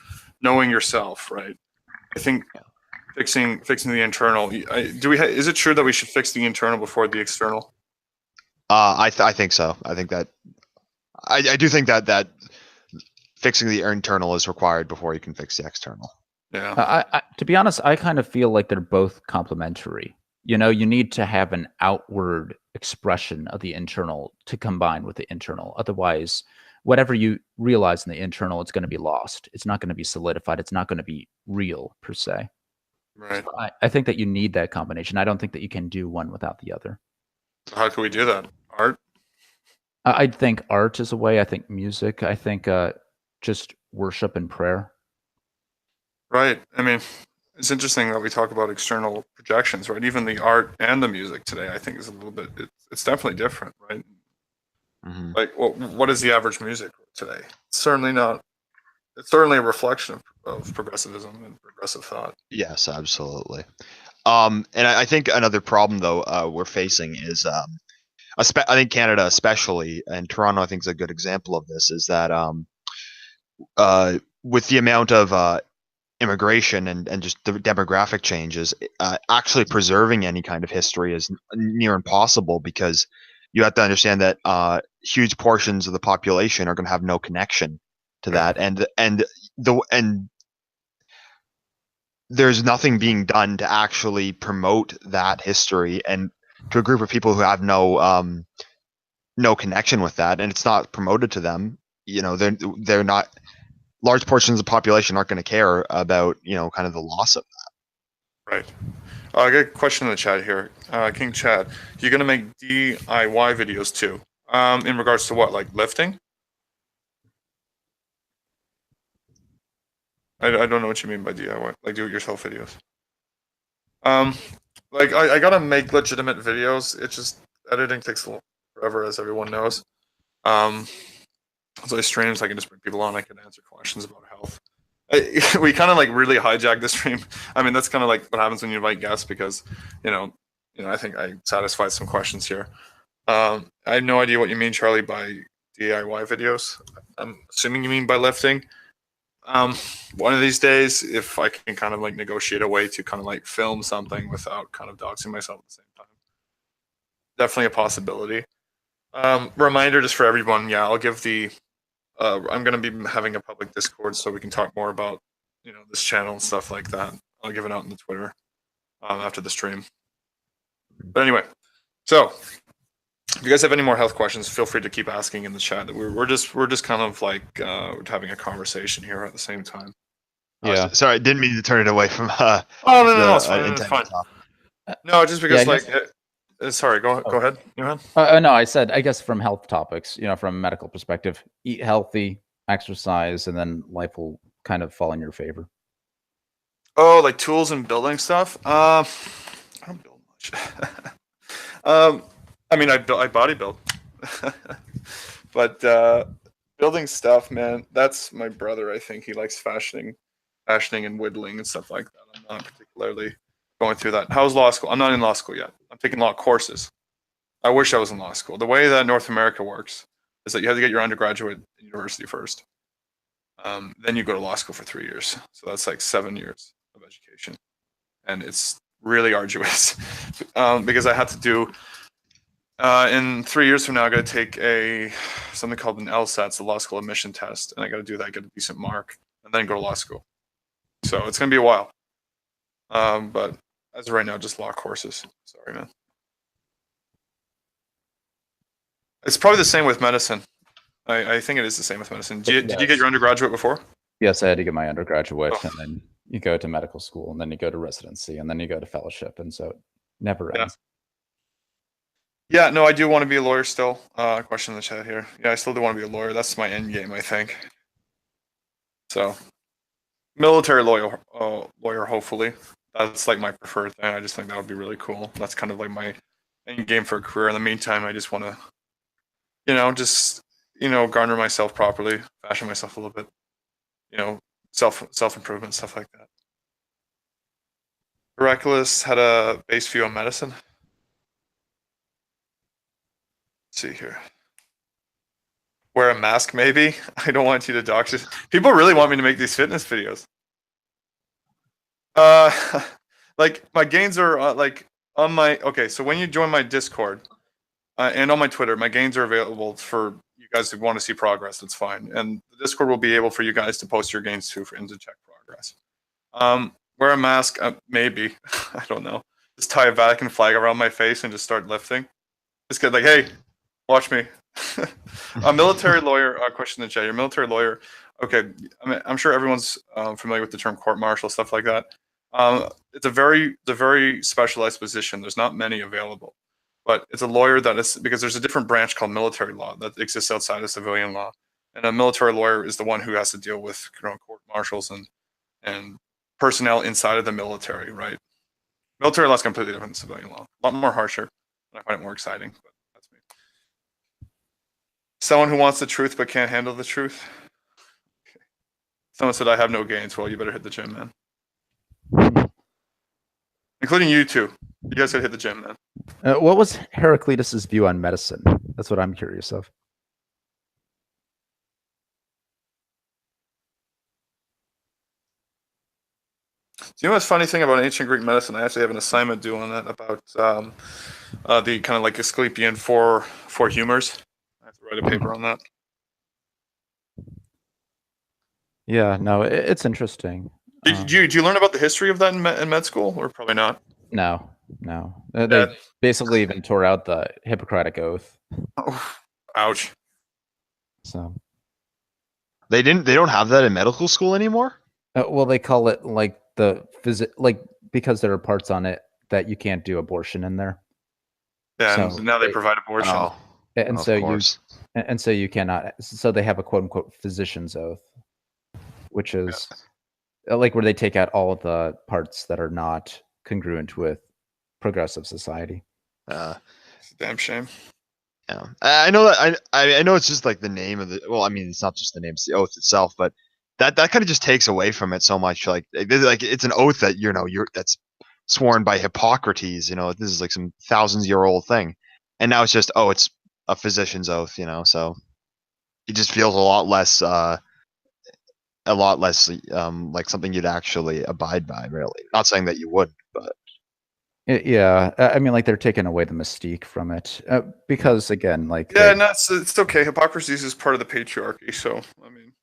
knowing yourself, right? I think fixing the internal. Is it true that we should fix the internal before the external? I think so. I think that I do think that fixing the internal is required before you can fix the external. Yeah. To be honest, I kind of feel like they're both complementary. You need to have an outward expression of the internal to combine with the internal. Otherwise, whatever you realize in the internal, it's going to be lost. It's not going to be solidified. It's not going to be real per se. Right. So I think that you need that combination. I don't think that you can do one without the other. How can we do that? Art? I think art is a way. I think music. I think just worship and prayer. Right. I mean, it's interesting that we talk about external projections, right? Even the art and the music today, I think, is a little bit. It's definitely different, right? Mm-hmm. Like, what is the average music today? It's certainly not. It's certainly a reflection of progressivism and progressive thought. Yes, absolutely. And I think another problem, though, we're facing is, I think Canada especially, and Toronto, I think, is a good example of this, is that with the amount of immigration and just the demographic changes, actually preserving any kind of history is near impossible, because you have to understand that huge portions of the population are going to have no connection to that, and there's nothing being done to actually promote that history and to a group of people who have no connection with that, and it's not promoted to them. They're not. Large portions of the population aren't going to care about kind of the loss of that. Right. I got a question in the chat here. King Chad, you're going to make DIY videos too. In regards to what, like lifting? I don't know what you mean by DIY, like do-it-yourself videos. Like I gotta make legitimate videos. It's just editing takes a little forever, as everyone knows. So I stream, so I can just bring people on. I can answer questions about health. We kind of like really hijack the stream. I mean, that's kind of like what happens when you invite guests, because I think I satisfied some questions here. I have no idea what you mean, Charlie, by DIY videos. I'm assuming you mean by lifting. One of these days, if I can kind of like negotiate a way to kind of like film something without kind of doxing myself at the same time, definitely a possibility. Reminder just for everyone, yeah, I'll give the I'm going to be having a public Discord so we can talk more about this channel and stuff like that. I'll give it out in the Twitter after the stream. But anyway, so if you guys have any more health questions, feel free to keep asking in the chat. We're just kind of like having a conversation here at the same time. Yeah. Sorry, didn't didn't mean to turn it away from Oh no, it's the fine. It's intended fine. topic. No, just Yeah, because I like, guess- sorry, go Oh. ahead. Johan. No, I said, I guess from health topics, from a medical perspective, eat healthy, exercise, and then life will kind of fall in your favor. Oh, like tools and building stuff. I don't build much. I mean, I bodybuild, but building stuff, man. That's my brother. I think he likes fashioning and whittling and stuff like that. I'm not particularly going through that. How's law school? I'm not in law school yet. I'm taking law courses. I wish I was in law school. The way that North America works is that you have to get your undergraduate university first. Then you go to law school for 3 years. So that's like 7 years of education. And it's really arduous because I had to do, in 3 years from now, I got to take something called an LSAT, it's the law school admission test. And I got to do that, get a decent mark, and then go to law school. So it's going to be a while. But as of right now, just law courses. Sorry, man. It's probably the same with medicine. I think it is the same with medicine. Did you get your undergraduate before? Yes, I had to get my undergraduate, Oh. and then you go to medical school, and then you go to residency, and then you go to fellowship, and so it never ends. Yeah, no, I do want to be a lawyer still. Question in the chat here. Yeah, I still do want to be a lawyer. That's my end game, I think. So, military lawyer, hopefully. That's like my preferred thing. I just think that would be really cool. That's kind of like my end game for a career. In the meantime, I just want to, garner myself properly, fashion myself a little bit, self improvement, stuff like that. Reckless had a base view on medicine. Let's see here. Wear a mask, maybe. I don't want you to doctor. People really want me to make these fitness videos. Like my gains are like on my. Okay, so when you join my Discord and on my Twitter, my gains are available for you guys who want to see progress. That's fine, and the Discord will be able for you guys to post your gains too and to check progress. Wear a mask, maybe. I don't know. Just tie a Vatican flag around my face and just start lifting. Just get like, hey, watch me. A military lawyer. Question in the chat. You're a military lawyer. Okay, I'm sure everyone's familiar with the term court-martial, stuff like that. It's a very specialized position. There's not many available, but it's a lawyer that is, because there's a different branch called military law that exists outside of civilian law, and a military lawyer is the one who has to deal with court-martials and personnel inside of the military. Right? Military law is completely different than civilian law. A lot more harsher. I find it more exciting. But that's me. Someone who wants the truth but can't handle the truth. Okay. Someone said I have no gains. Well, you better hit the gym, man. Including you too. You guys gotta hit the gym, man. What was Heraclitus's view on medicine? That's what I'm curious of. Do you know what's funny thing about ancient Greek medicine? I actually have an assignment due on that about the kind of like Asclepian four humors. I have to write a paper on that. Yeah, no, it's interesting. Did you learn about the history of that in med school, or probably not? No. They basically even tore out the Hippocratic Oath. Oh, ouch. So They don't have that in medical school anymore? well, they call it like because there are parts on it that you can't do abortion in there. Yeah, so and now they provide abortion. Oh, and so course. you cannot. So they have a quote unquote physician's oath, which is like where they take out all of the parts that are not congruent with progressive society. It's a damn shame. Yeah, I know that. I know it's just like the name of the. Well, I mean, it's not just the name; it's the oath itself. But that kind of just takes away from it so much. Like it's an oath that that's sworn by Hippocrates. This is like some thousands-year-old thing, and now it's just it's a physician's oath. So it just feels a lot less like something you'd actually abide by. Really, not saying that you would, but. Yeah, I mean, like they're taking away the mystique from it because, again, like no, it's okay. Hypocrisy is part of the patriarchy, so I mean,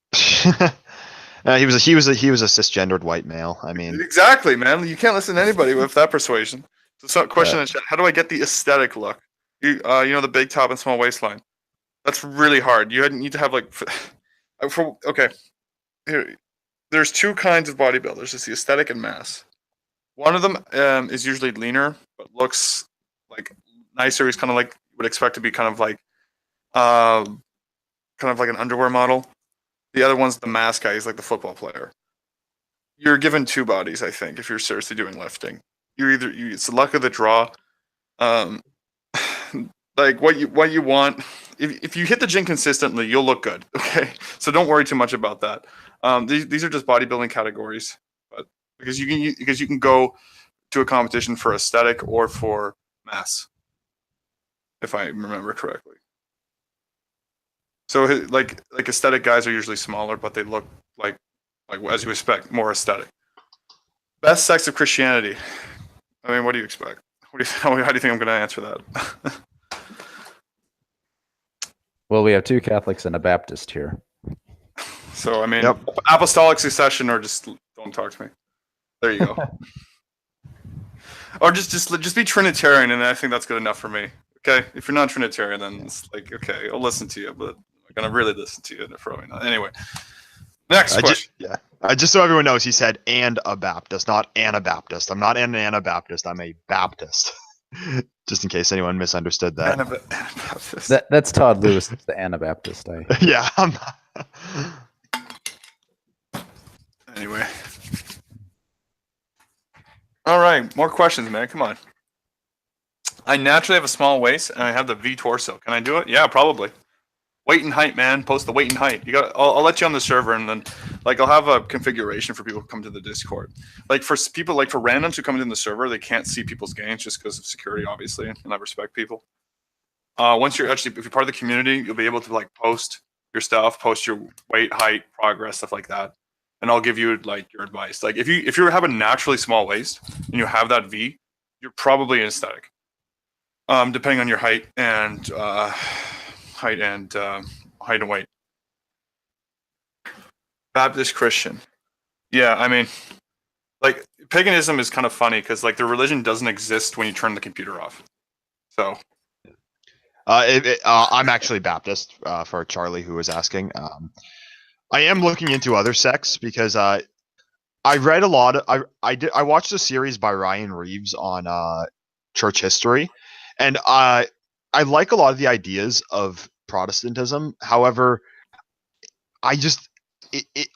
he was a cisgendered white male. I mean, exactly, man. You can't listen to anybody with that persuasion. So, question in the chat: how do I get the aesthetic look? The big top and small waistline. That's really hard. You need to have like, okay. Here, there's two kinds of bodybuilders. It's the aesthetic and mass. One of them is usually leaner, but looks like nicer. He's kind of like you would expect to be kind of like an underwear model. The other one's the mass guy. He's like the football player. You're given two bodies, I think, if you're seriously doing lifting. It's the luck of the draw. Like what you want. If you hit the gym consistently, you'll look good. Okay, so don't worry too much about that. These are just bodybuilding categories, but because you can go to a competition for aesthetic or for mass, if I remember correctly. So like aesthetic guys are usually smaller, but they look like as you expect, more aesthetic. Best sects of Christianity. I mean, what do you expect? How do you think I'm going to answer that? Well, we have two Catholics and a Baptist here. So, I mean, apostolic succession, or just don't talk to me. There you go. Or just be Trinitarian, and I think that's good enough for me. Okay, if you're not Trinitarian, then it's like, okay, I'll listen to you, but I'm gonna really listen to you. Probably not. Anyway, next question. Just so everyone knows, he said "and a Baptist," not Anabaptist. I'm not an Anabaptist. I'm a Baptist. Just in case anyone misunderstood that. Anabaptist. That's Todd Lewis, the Anabaptist. Yeah. Anyway. All right, more questions, man. Come on. I naturally have a small waist, and I have the V torso. Can I do it? Yeah, probably. Weight and height, man. Post the weight and height. I'll let you on the server, and then I'll have a configuration for people who come to the Discord. Like for people, like for randoms who come into the server, they can't see people's gains just because of security, obviously, and I respect people. Once if you're part of the community, you'll be able to post your stuff, post your weight, height, progress, stuff like that, and I'll give you your advice. Like if you have a naturally small waist and you have that V, you're probably an aesthetic. Depending on your height and weight. Baptist Christian. Yeah, I mean, paganism is kind of funny because the religion doesn't exist when you turn the computer off. So. I'm actually Baptist, for Charlie who was asking. I am looking into other sects because I read a lot. I watched a series by Ryan Reeves on church history, and I like a lot of the ideas of Protestantism. However, I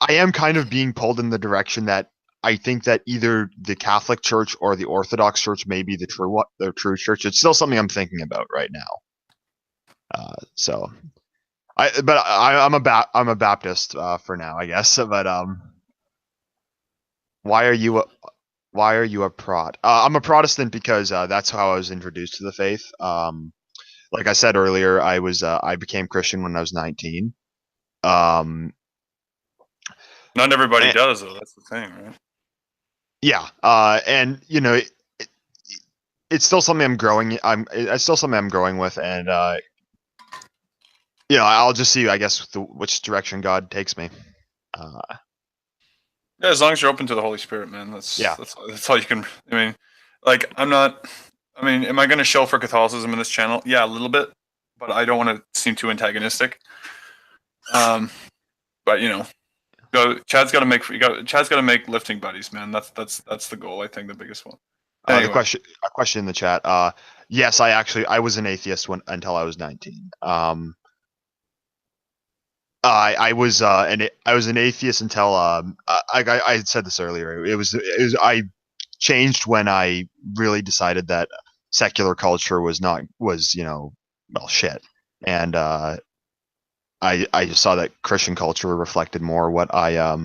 am kind of being pulled in the direction that I think that either the Catholic Church or the Orthodox Church may be the true church. It's still something I'm thinking about right now. I'm a Baptist for now, I guess. But why are you a prot? I'm a Protestant because that's how I was introduced to the faith. Like I said earlier, I became Christian when I was 19. Not everybody does, though. That's the thing, right? Yeah, and it's still something I'm growing. It's still something I'm growing with, and I'll just see, I guess, which direction God takes me. Yeah, as long as you're open to the Holy Spirit, man. That's all you can. I mean, I'm not. I mean, am I going to shell for Catholicism in this channel? Yeah, a little bit, but I don't want to seem too antagonistic. But Chad's got to make lifting buddies, man. That's the goal. I think the biggest one. Anyway. A question in the chat. Yes, I was an atheist until I was 19. I was an atheist until I had said this earlier. I changed when I really decided that secular culture was shit, and I just saw that Christian culture reflected more what I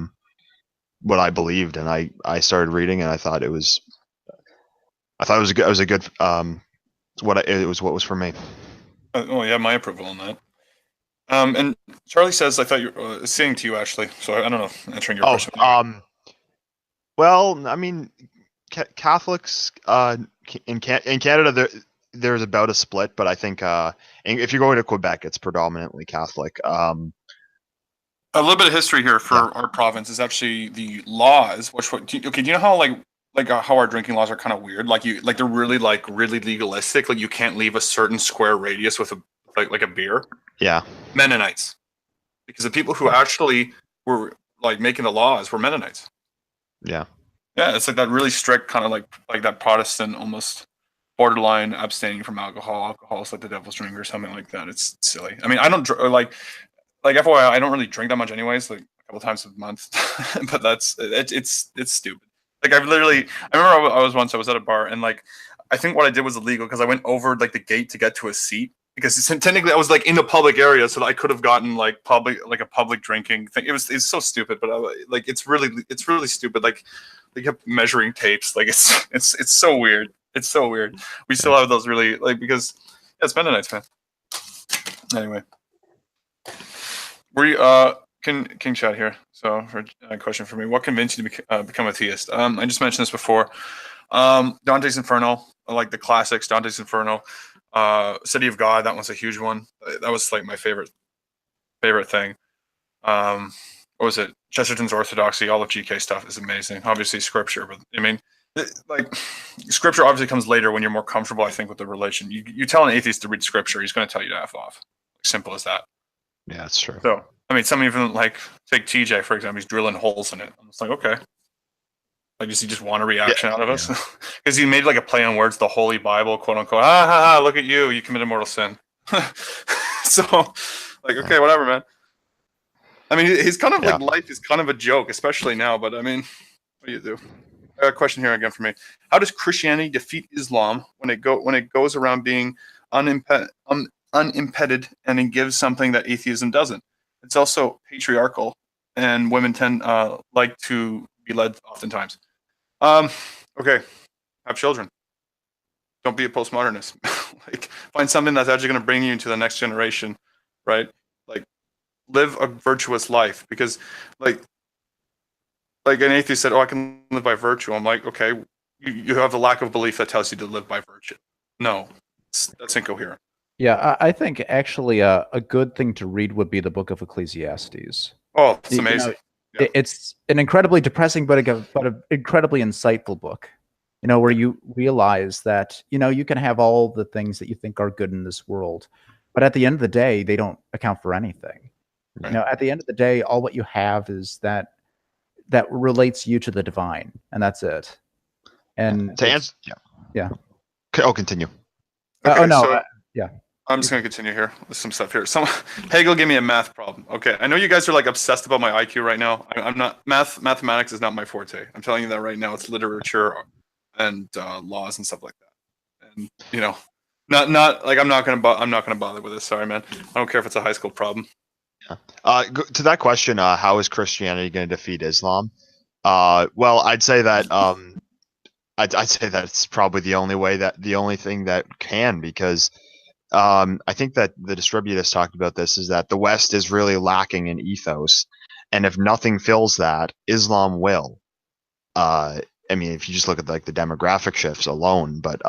believed, and I started reading, and I thought it was a good what was for me. Oh yeah, my approval on that. And Charlie says, I thought you were saying to you, Ashley. So I don't know, answering your question. Well, I mean, Catholics in Canada, there's about a split, but I think if you're going to Quebec, it's predominantly Catholic. A little bit of history here for our province is actually the laws. Do you know how how our drinking laws are kind of weird? They're really really legalistic. Like you can't leave a certain square radius with a beer. Yeah. Mennonites, because the people who actually were like making the laws were Mennonites. Yeah. Yeah, it's like that really strict kind of like that Protestant almost borderline abstaining from alcohol. Alcohol is like the devil's drink or something like that. It's silly. I mean, I don't like FYI, I don't really drink that much anyways, like a couple times a month. But it's stupid. Like I remember I was at a bar and like I think what I did was illegal because I went over like the gate to get to a seat because technically I was like in a public area, so that I could have gotten like a public drinking thing. It's so stupid, but like it's really stupid. Like they kept measuring tapes. Like it's so weird. It's so weird. We still have those really like because it's Mennonites, man. Anyway, we King Chat here. So for a question for me, what convinced you to become a theist? I just mentioned this before. Dante's Inferno, like the classics, Dante's Inferno, City of God. That one's a huge one. That was like my favorite thing. What was it? Chesterton's Orthodoxy. All of GK stuff is amazing. Obviously, Scripture, but I mean, like Scripture obviously comes later when you're more comfortable, I think, with the religion. You tell an atheist to read Scripture, he's going to tell you to F off. Simple as that. Yeah, that's true. So, I mean, some even like take TJ for example. He's drilling holes in it. I'm just like, okay. Like, does he just want a reaction out of us? Because he made like a play on words, the Holy Bible, quote unquote. Ha ha ha! Look at you! You committed mortal sin. So, like, okay, whatever, man. I mean, he's kind of like life is kind of a joke, especially now. But I mean, what do you do? I got a question here again for me. How does Christianity defeat Islam when it goes around being unimpeded and it gives something that atheism doesn't? It's also patriarchal, and women tend like to be led oftentimes. Okay, have children. Don't be a postmodernist. Like, find something that's actually going to bring you into the next generation, right? Like, live a virtuous life, because like an atheist said, "Oh, I can live by virtue." I'm like, okay, you have the lack of belief that tells you to live by virtue. No, that's incoherent. Yeah, I think actually a good thing to read would be the Book of Ecclesiastes. Oh, it's amazing. It's an incredibly depressing but an incredibly insightful book. Where you realize that you can have all the things that you think are good in this world, but at the end of the day, they don't account for anything. Right. At the end of the day, all what you have is that relates you to the divine, and that's it. And to answer, yeah. Oh, continue. Okay, no, so yeah. I'm just going to continue here with some stuff here. Hegel gave me a math problem. Okay, I know you guys are like obsessed about my IQ right now. I'm not. Mathematics is not my forte. I'm telling you that right now. It's literature and laws and stuff like that. And not like I'm not going to bother with this. Sorry, man. I don't care if it's a high school problem. Yeah. To that question, how is Christianity going to defeat Islam? Well, I'd say that I'd say that it's probably the only thing that can, because I think that the distributors talked about this, is that the West is really lacking in ethos, and if nothing fills that, Islam will. I mean, if you just look at like the demographic shifts alone, but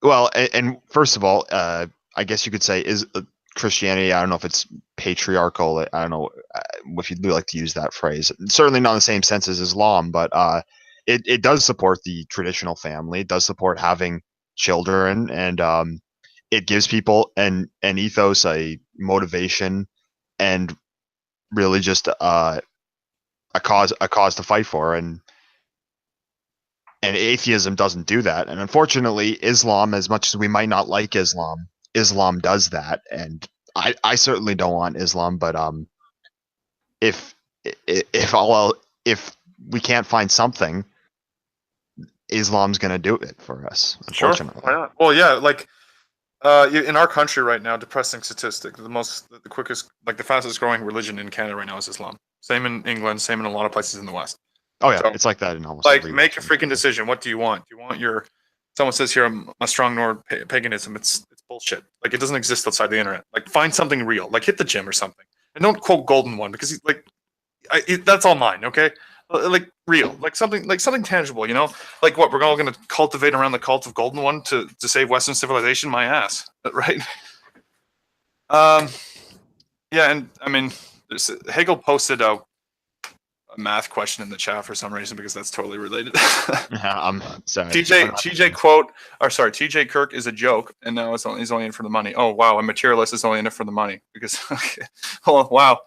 well, and first of all, I guess you could say is Christianity. I don't know if it's patriarchal. I don't know if you'd like to use that phrase. Certainly not in the same sense as Islam, but it does support the traditional family. It does support having children, and it gives people an ethos, a motivation, and really just a cause to fight for. And atheism doesn't do that. And unfortunately, Islam, as much as we might not like Islam does that. And I certainly don't want Islam, but if we can't find something, Islam's going to do it for us, unfortunately. Sure. Why not? Well, yeah, like in our country right now, depressing statistic, the quickest, like the fastest growing religion in Canada right now is Islam. Same in England, same in a lot of places in the West. Oh yeah, so, it's like that in almost like every make a region. freaking decision. What do you want? Do you want someone says here a strong Nord paganism? It's bullshit. Like, it doesn't exist outside the internet. Like, find something real. Like, hit the gym or something, and don't quote Golden One, because that's all mine. Okay, like real, like something tangible. Like what we're all going to cultivate around the cult of Golden One to save Western civilization. My ass, right? Yeah, and I mean, Hegel posted a math question in the chat for some reason, because that's totally related. Yeah, I'm sorry. TJ Kirk is a joke, and now he's only in for the money. Oh wow, a materialist is only in it for the money, because oh wow.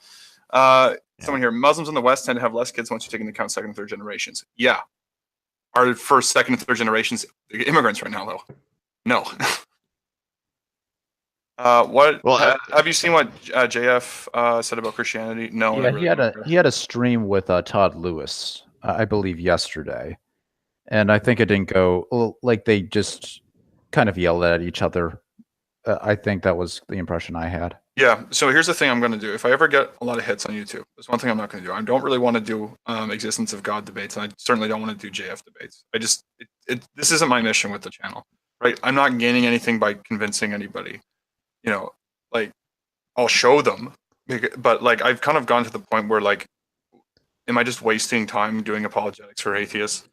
Someone here, Muslims in the West tend to have less kids once you take into account second and third generations. Yeah. Are first, second, and third generations immigrants right now, though? No. Have you seen what JF said about Christianity? No. Yeah, he had a stream with Todd Lewis, I believe, yesterday, and I think it didn't go like they just kind of yelled at each other. I think that was the impression I had. Yeah. So here's the thing I'm going to do. If I ever get a lot of hits on YouTube, there's one thing I'm not going to do. I don't really want to do existence of God debates, and I certainly don't want to do JF debates. This isn't my mission with the channel, right? I'm not gaining anything by convincing anybody. You know, like I'll show them, but like I've kind of gone to the point where like, am I just wasting time doing apologetics for atheists?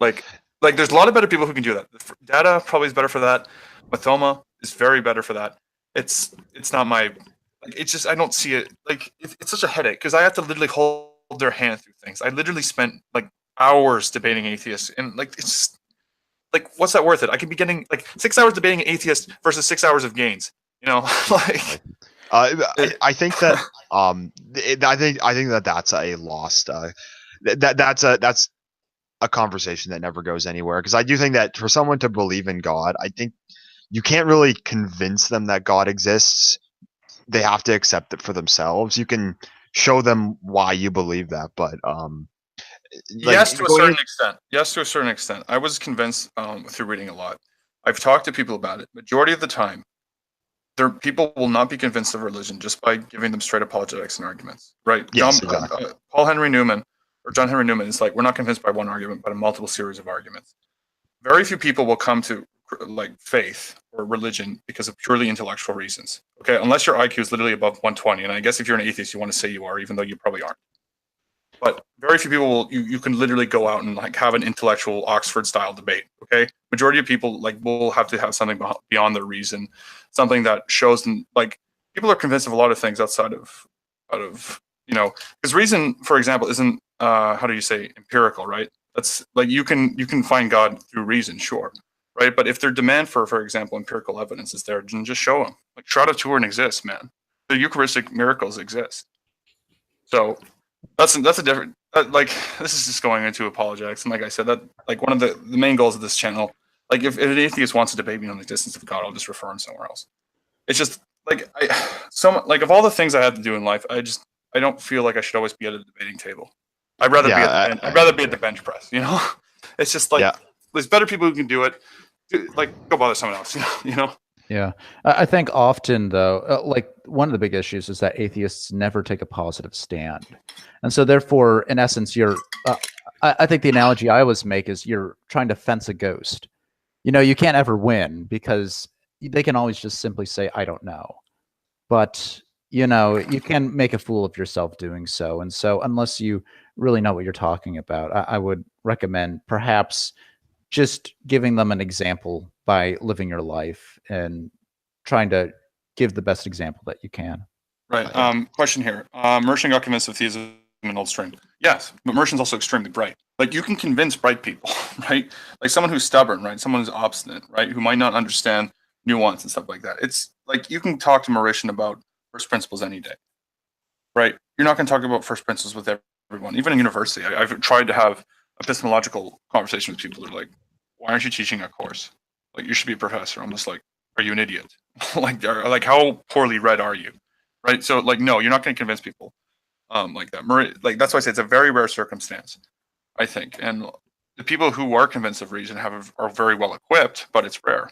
Like there's a lot of better people who can do that. Data probably is better for that. Mathoma is very better for that. It's not my, like, it's just, I don't see it. Like it's such a headache because I have to literally hold their hand through things. I literally spent like hours debating atheists, and like it's just, like, what's that worth it? I could be getting like 6 hours debating an atheist versus 6 hours of gains. You know, like I think that I think that that's a lost that's a conversation that never goes anywhere, because I do think that for someone to believe in God, I think you can't really convince them that God exists. They have to accept it for themselves. You can show them why you believe that, but yes, to a certain extent. Yes, to a certain extent. I was convinced through reading a lot. I've talked to people about it. Majority of the time, people will not be convinced of religion just by giving them straight apologetics and arguments, right? Yes, exactly. Paul Henry Newman or John Henry Newman is like, we're not convinced by one argument, but a multiple series of arguments. Very few people will come to like faith or religion because of purely intellectual reasons. Okay, unless your IQ is literally above 120, and I guess if you're an atheist, you want to say you are, even though you probably aren't. But very few people will. You can literally go out and like have an intellectual Oxford-style debate. Okay, majority of people like will have to have something beyond their reason, something that shows them like people are convinced of a lot of things outside of you know, because reason, for example, isn't how do you say empirical, right? That's like you can find God through reason, sure, right? But if their demand for example, empirical evidence is there, then just show them. Like Shroud of Turin exists, man. The Eucharistic miracles exist. So that's a different. Like this is just going into apologetics, and like I said, that like one of the main goals of this channel. Like if an atheist wants to debate me on the existence of God, I'll just refer him somewhere else. It's just like like of all the things I had to do in life, I don't feel like I should always be at a debating table. I'd rather be at the bench press. You know, it's just like there's better people who can do it. Like go bother someone else. You know. Yeah, I think often though, like one of the big issues is that atheists never take a positive stand, and so therefore, in essence, you're. I think the analogy I always make is you're trying to fence a ghost. You know, you can't ever win because they can always just simply say, "I don't know," but you know, you can make a fool of yourself doing so. And so, unless you really know what you're talking about, I would recommend perhaps just giving them an example by living your life and trying to give the best example that you can. Right. Question here. Merchant got convinced of theism in Old String. Yes, but Merchant's also extremely bright. Like you can convince bright people, right? Like someone who's stubborn, right? Someone who's obstinate, right? Who might not understand nuance and stuff like that. It's like you can talk to Mauritian about first principles any day, right? You're not going to talk about first principles with everyone. Even in university, I've tried to have epistemological conversations with people that are like, why aren't you teaching a course? Like you should be a professor. I'm just like, are you an idiot? like how poorly read are you? Right. So like, no, you're not going to convince people like that. Like that's why I say it's a very rare circumstance, I think. And the people who are convinced of reason are very well equipped, but it's rare.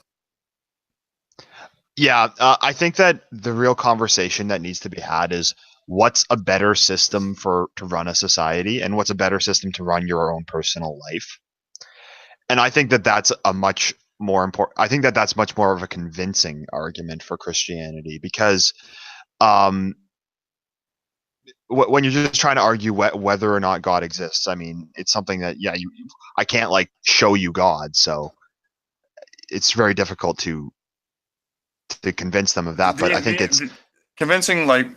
Yeah, I think that the real conversation that needs to be had is what's a better system to run a society, and what's a better system to run your own personal life. And I think that that's a much more important. I think that that's much more of a convincing argument for Christianity, because when you're just trying to argue whether or not God exists, I mean, it's something that I can't like show you God, so it's very difficult to convince them of that. But I think it's convincing, like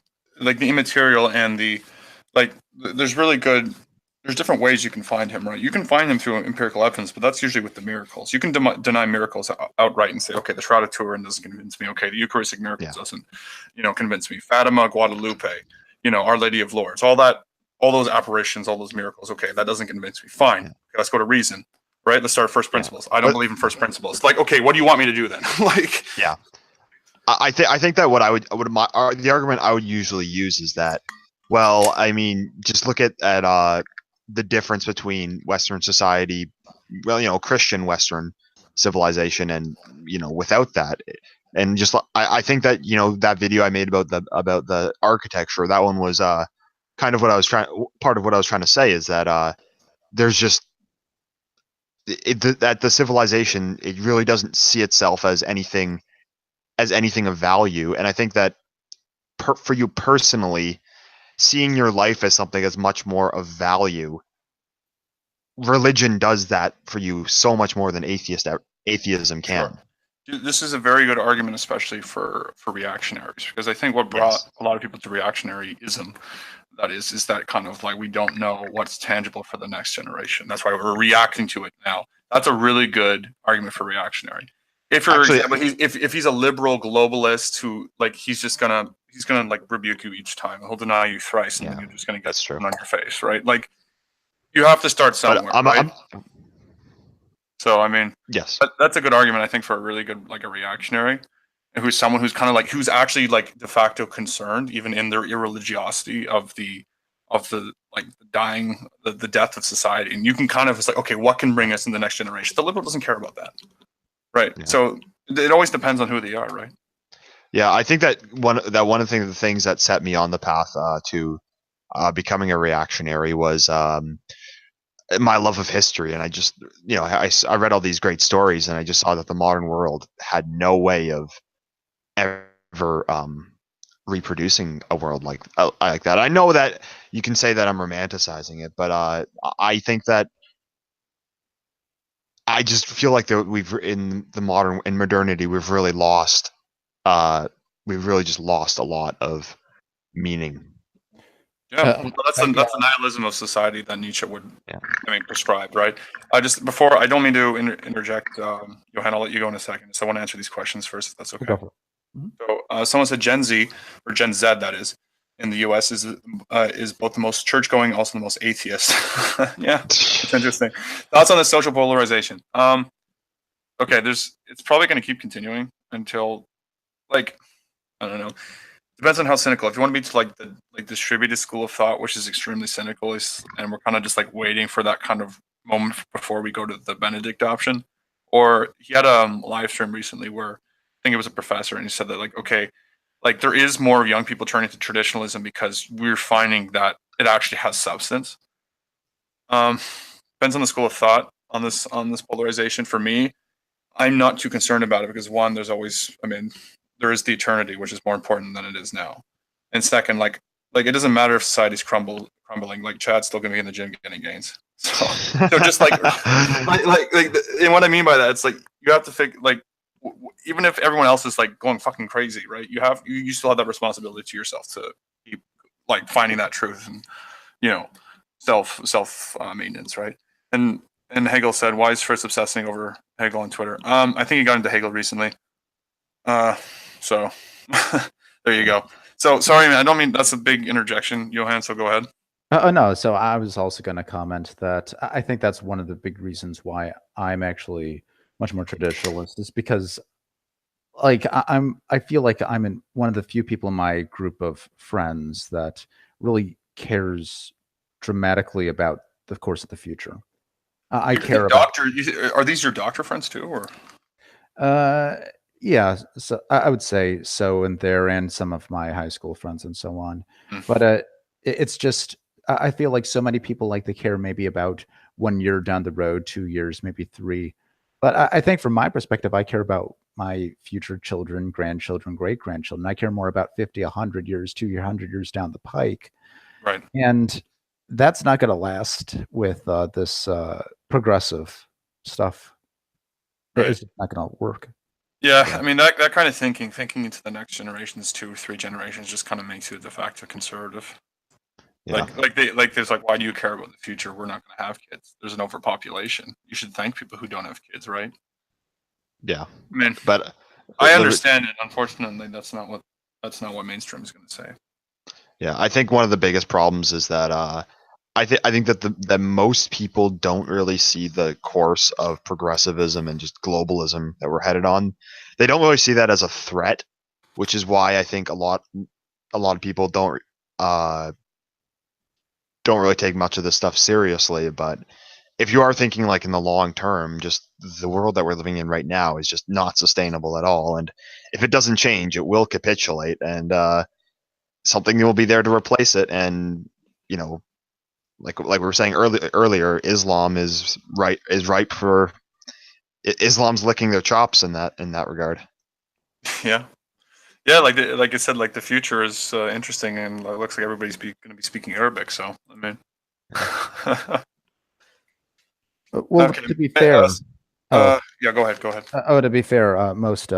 the immaterial and the like. There's different ways you can find him, right? You can find him through empirical evidence, but that's usually with the miracles. You can deny miracles outright and say, okay, the Shroud of Turin doesn't convince me. Okay, the Eucharistic miracles doesn't, convince me. Fatima, Guadalupe, Our Lady of Lourdes, all that all those apparitions, all those miracles. Okay, that doesn't convince me. Fine, okay, let's go to reason. Right, let's start at first principles. I don't believe in first principles. Like, okay, what do you want me to do then? Like, yeah. I think that what the argument I would usually use is that, well, I mean, just look at the difference between Western society, well, Christian Western civilization, and without that, and just I think that that video I made about the architecture, that one was kind of part of what I was trying to say is that there's just that the civilization, it really doesn't see itself as anything of value. And I think that for you personally, seeing your life as something that's much more of value, religion does that for you so much more than atheism can. Sure. This is a very good argument, especially for reactionaries, because I think what brought a lot of people to reactionaryism, that is that kind of like, we don't know what's tangible for the next generation. That's why we're reacting to it now. That's a really good argument for reactionary. If for example, if he's a liberal globalist who, like, he's gonna like rebuke you each time. He'll deny you thrice, and then you're just gonna get thrown on your face, right? Like, you have to start somewhere, right? So I mean, yes, that's a good argument, I think, for a really good, like, a reactionary, and who's someone who's kind of like, who's actually like de facto concerned, even in their irreligiosity, of the like the death of society. And you can kind of, it's like, okay, what can bring us in the next generation? The liberal doesn't care about that, right? Yeah. So it always depends on who they are, right? Yeah, I think that one of the things that set me on the path to becoming a reactionary was my love of history. And I just, I read all these great stories, and I just saw that the modern world had no way of ever reproducing a world like that. I know that you can say that I'm romanticizing it, but I think that I just feel like in modernity, we've really lost, just lost a lot of meaning. Yeah, that's the nihilism of society that Nietzsche would, prescribe, right? I don't mean to interject, Johan. I'll let you go in a second. So I want to answer these questions first, if that's okay. Mm-hmm. So someone said Gen Z, or Gen Z, that is, in the U.S. is both the most church-going, also the most atheist. Yeah, it's interesting. Thoughts on the social polarization? Okay, it's probably going to keep continuing until, like, I don't know. Depends on how cynical. If you want to be to like the distributed school of thought, which is extremely cynical, and we're kind of just like waiting for that kind of moment before we go to the Benedict option. Or he had a live stream recently where I think it was a professor, and he said that, like, okay, like, there is more young people turning to traditionalism because we're finding that it actually has substance. Depends on the school of thought on this polarization. For me, I'm not too concerned about it because, one, there is the eternity, which is more important than it is now. And second, like it doesn't matter if society's crumbling. Like, Chad's still gonna be in the gym getting gains. So just like, and what I mean by that, it's like, you have to figure, like, even if everyone else is like going fucking crazy, right? You still have that responsibility to yourself to keep, like, finding that truth and, self maintenance, right? And Hegel said, "Why is Fritz obsessing over Hegel on Twitter?" I think he got into Hegel recently. So there you go. So sorry, man. I don't mean, that's a big interjection, Johan. So go ahead. No. So I was also going to comment that I think that's one of the big reasons why I'm actually much more traditionalist, is because, like, I feel like I'm in one of the few people in my group of friends that really cares dramatically about the course of the future. I care about. Are these your doctor friends too, or? Yeah, so I would say so, and some of my high school friends and so on. But it's just, I feel like so many people, like, they care maybe about 1 year down the road, 2 years, maybe 3. But I think from my perspective, I care about my future children, grandchildren, great-grandchildren. I care more about 50, 100 years, 200 years down the pike. Right. And that's not going to last with this progressive stuff. Right. It's not going to work. Yeah, I mean, that kind of thinking into the next generations, 2 or 3 generations, just kind of makes you a de facto conservative. Yeah. There's like, why do you care about the future? We're not going to have kids. There's an overpopulation. You should thank people who don't have kids, right? Yeah. I mean, but I understand it. Unfortunately, that's not what mainstream is going to say. Yeah, I think one of the biggest problems is that I think that that most people don't really see the course of progressivism and just globalism that we're headed on. They don't really see that as a threat, which is why I think a lot of people don't really take much of this stuff seriously. But if you are thinking like in the long term, just the world that we're living in right now is just not sustainable at all. And if it doesn't change, it will capitulate, and something will be there to replace it. And you know, like we were saying earlier, Islam is ripe for Islam's licking their chops in that regard. Yeah. Yeah, like I said, like the future is interesting, and it looks like everybody's going to be speaking Arabic. So I mean, Well, okay. to be fair, Yeah, go ahead. Go ahead. to be fair, most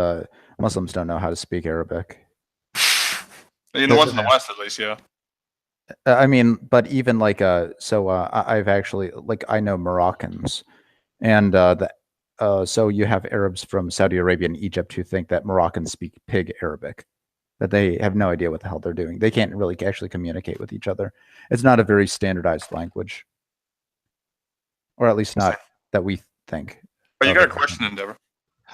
Muslims don't know how to speak Arabic. You know, the ones in the West, at least, yeah. I mean, but even like I've actually like I know Moroccans, and so you have Arabs from Saudi Arabia and Egypt who think that Moroccans speak pig Arabic, that they have no idea what the hell they're doing. They can't really actually communicate with each other. It's not a very standardized language, or at least not that we think. But you got a question, Endeavour?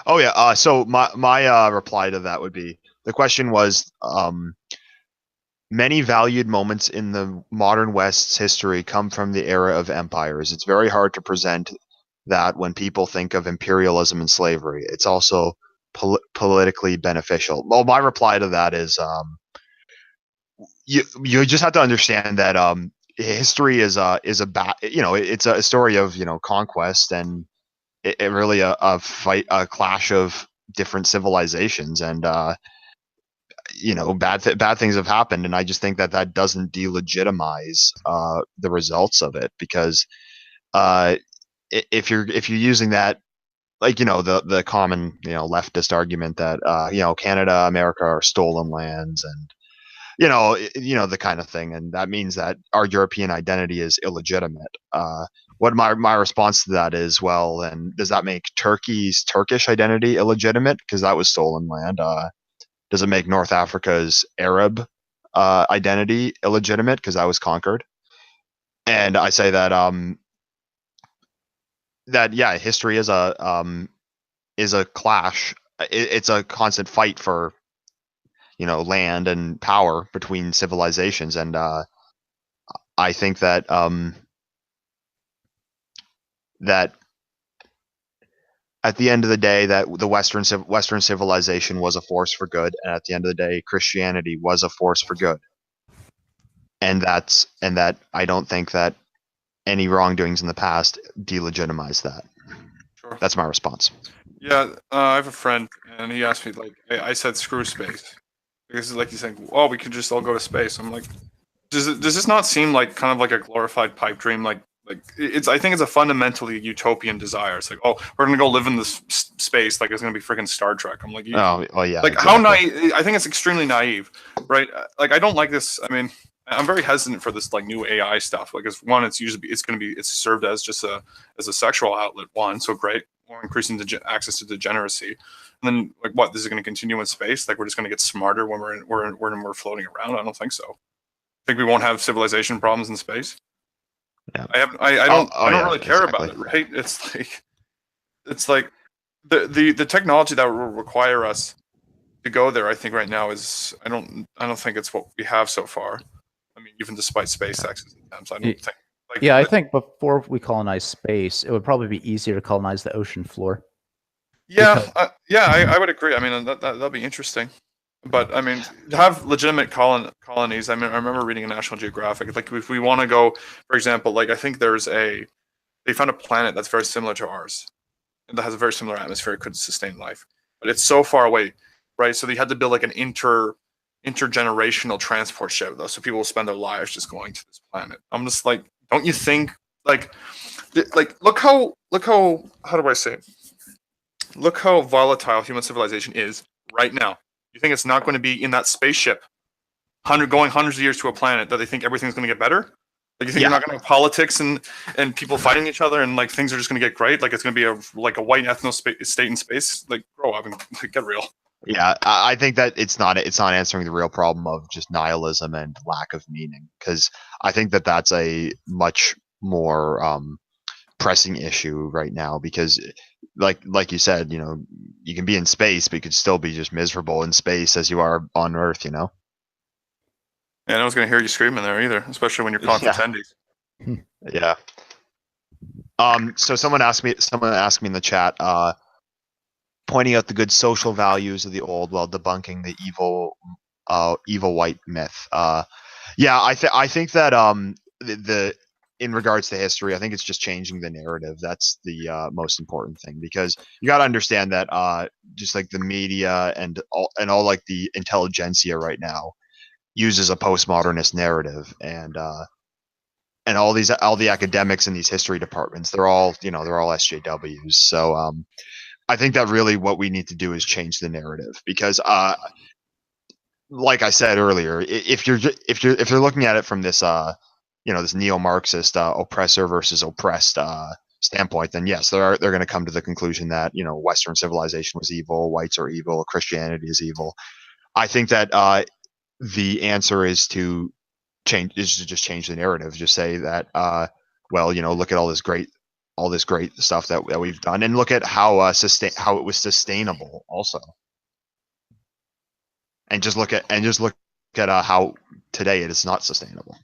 Oh yeah. So my reply to that would be, the question was, many valued moments in the modern West's history come from the era of empires. It's very hard to present that when people think of imperialism and slavery. It's also politically beneficial. Well, my reply to that is, you just have to understand that history is a it's a story of conquest, and it really a fight, a clash of different civilizations, and bad things have happened, and I just think that doesn't delegitimize the results of it, because if you're using that, like the common leftist argument that Canada, America are stolen lands, and the kind of thing, and that means that our European identity is illegitimate. What my response to that is, well, then does that make Turkey's Turkish identity illegitimate because that was stolen land? Does it make North Africa's Arab identity illegitimate because that was conquered? And I say that history is a clash. It's a constant fight for land and power between civilizations, and I think that that at the end of the day, that the Western civilization was a force for good, and at the end of the day, Christianity was a force for good, and that I don't think that any wrongdoings in the past delegitimize that. Sure. That's my response. Yeah, I have a friend, and he asked me, like, I said, screw space, because like he's saying, oh, we could just all go to space. I'm like, does this not seem like kind of like a glorified pipe dream? Like I think it's a fundamentally utopian desire. It's like, oh, we're gonna go live in this space, like it's gonna be freaking Star Trek. I'm like, yeah, like exactly. How naive? I think it's extremely naive, right? Like I don't like this. I mean, I'm very hesitant for this like new AI stuff. Like, it's served as just as a sexual outlet. One, so great, we're increasing access to degeneracy, and then like what? This is going to continue in space? Like we're just going to get smarter when we're floating around? I don't think so. I think we won't have civilization problems in space. Yeah. I don't really care about it, right? It's like the technology that will require us to go there, I think right now is I don't think it's what we have so far. I mean, even despite SpaceX's attempts, I don't think. I think before we colonize space, it would probably be easier to colonize the ocean floor. Yeah, I would agree. I mean, that'll be interesting. But I mean, to have legitimate colonies. I mean, I remember reading in National Geographic. Like, if we want to go, for example, like I think they found a planet that's very similar to ours, and that has a very similar atmosphere. It could sustain life, but it's so far away, right? So they had to build like an intergenerational transport ship, though, so people will spend their lives just going to this planet. I'm just like, don't you think, like look how do I say it? Look how volatile human civilization is right now. You think it's not going to be in that spaceship, going hundreds of years to a planet that they think everything's going to get better? Like, you think you're not going to have politics and people fighting each other, and like things are just going to get great? Like it's going to be a white ethno state in space? Like, grow up and get real. Yeah, I think that it's not answering the real problem of just nihilism and lack of meaning, because I think that that's a much more pressing issue right now, because like you said, you can be in space but you could still be just miserable in space as you are on Earth. Yeah, no one's gonna hear you screaming there either, especially when you're calling for Yeah. attendees. Yeah. So someone asked me in the chat, pointing out the good social values of the old while debunking the evil white myth. Yeah, I think that the in regards to history, I think it's just changing the narrative. That's the most important thing, because you got to understand that just like the media and all like the intelligentsia right now uses a postmodernist narrative, and all the academics in these history departments, they're all SJWs. So I think that really what we need to do is change the narrative, because like I said earlier, if you're looking at it from this this neo-Marxist oppressor versus oppressed standpoint, then yes, they're going to come to the conclusion that Western civilization was evil, whites are evil, Christianity is evil. I think that the answer is to just change the narrative. Just say that well, look at all this great stuff that we've done, and look at how it was sustainable also, and just look at how today it is not sustainable.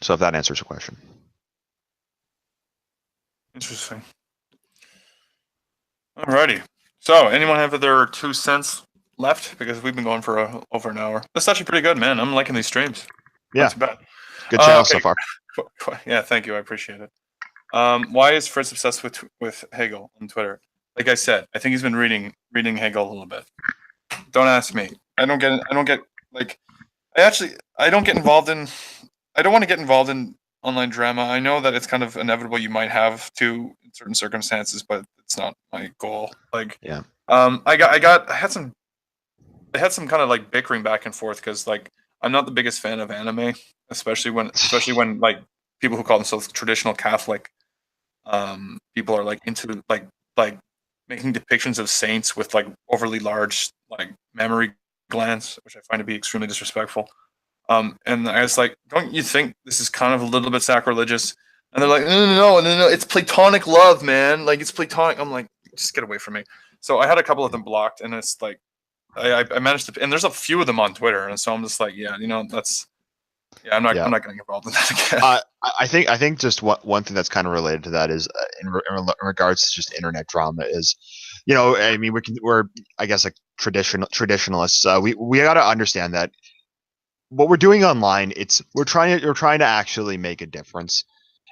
So if that answers your question. Interesting. Alrighty. So, anyone have their 2 cents left? Because we've been going for over an hour. That's actually pretty good, man. I'm liking these streams. Yeah. Not too bad. Good channel okay. so far. Yeah, thank you. I appreciate it. Why is Fritz obsessed with Hegel on Twitter? Like I said, I think he's been reading Hegel a little bit. Don't ask me. I don't get involved in. I don't want to get involved in online drama. I know that it's kind of inevitable. You might have to in certain circumstances, but it's not my goal. Yeah. I had some kind of like bickering back and forth, because like I'm not the biggest fan of anime, especially when like people who call themselves traditional Catholic people are like into like making depictions of saints with like overly large like mammary glands, which I find to be extremely disrespectful. And I was like, don't you think this is kind of a little bit sacrilegious? And they're like, no, it's platonic love, man. Like, it's platonic. I'm like, just get away from me. So I had a couple of them blocked, and it's like, I managed to, and there's a few of them on Twitter, and so I'm just like, I'm not getting involved in that again. I think just one thing that's kind of related to that is in regards to just internet drama is, I mean, we're I guess like traditionalists. We got to understand that what we're doing online, we're trying to actually make a difference,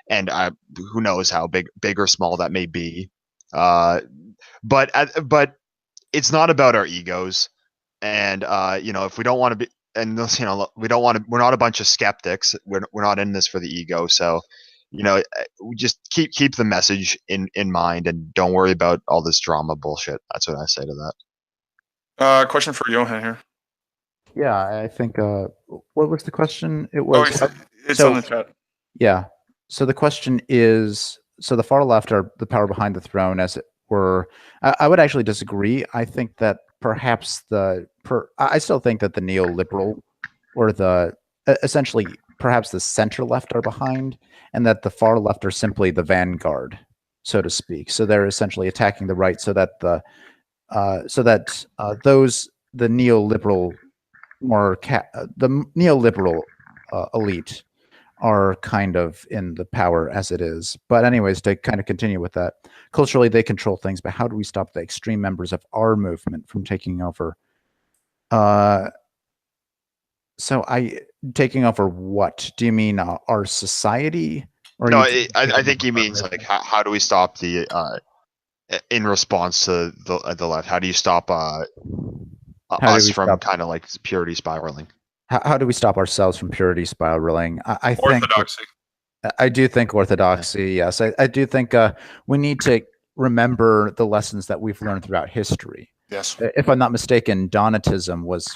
and who knows how big or small that may be, but it's not about our egos, and if we don't want to be, and we don't want to, we're not a bunch of skeptics, we're not in this for the ego, so we just keep the message in mind, and don't worry about all this drama bullshit. That's what I say to that. Question for Johan here. Yeah, I think. What was the question? It was. It's on the chat. Yeah. So the question is: so the far left are the power behind the throne, as it were. I would actually disagree. I think that perhaps I still think that the neoliberal, or essentially perhaps the center left, are behind, and that the far left are simply the vanguard, so to speak. So they're essentially attacking the right, so that the neoliberal elite are kind of in the power as it is. But anyways, to kind of continue with that, culturally they control things, but how do we stop the extreme members of our movement from taking over? Taking over what? Do you mean our society? Or no, I think he means like how do we stop the in response to the left? How do you stop us from kind of like purity spiraling? How do we stop ourselves from purity spiraling? I think orthodoxy. I do think orthodoxy. Yes, I do think we need to remember the lessons that we've learned throughout history. Yes. If I'm not mistaken, Donatism was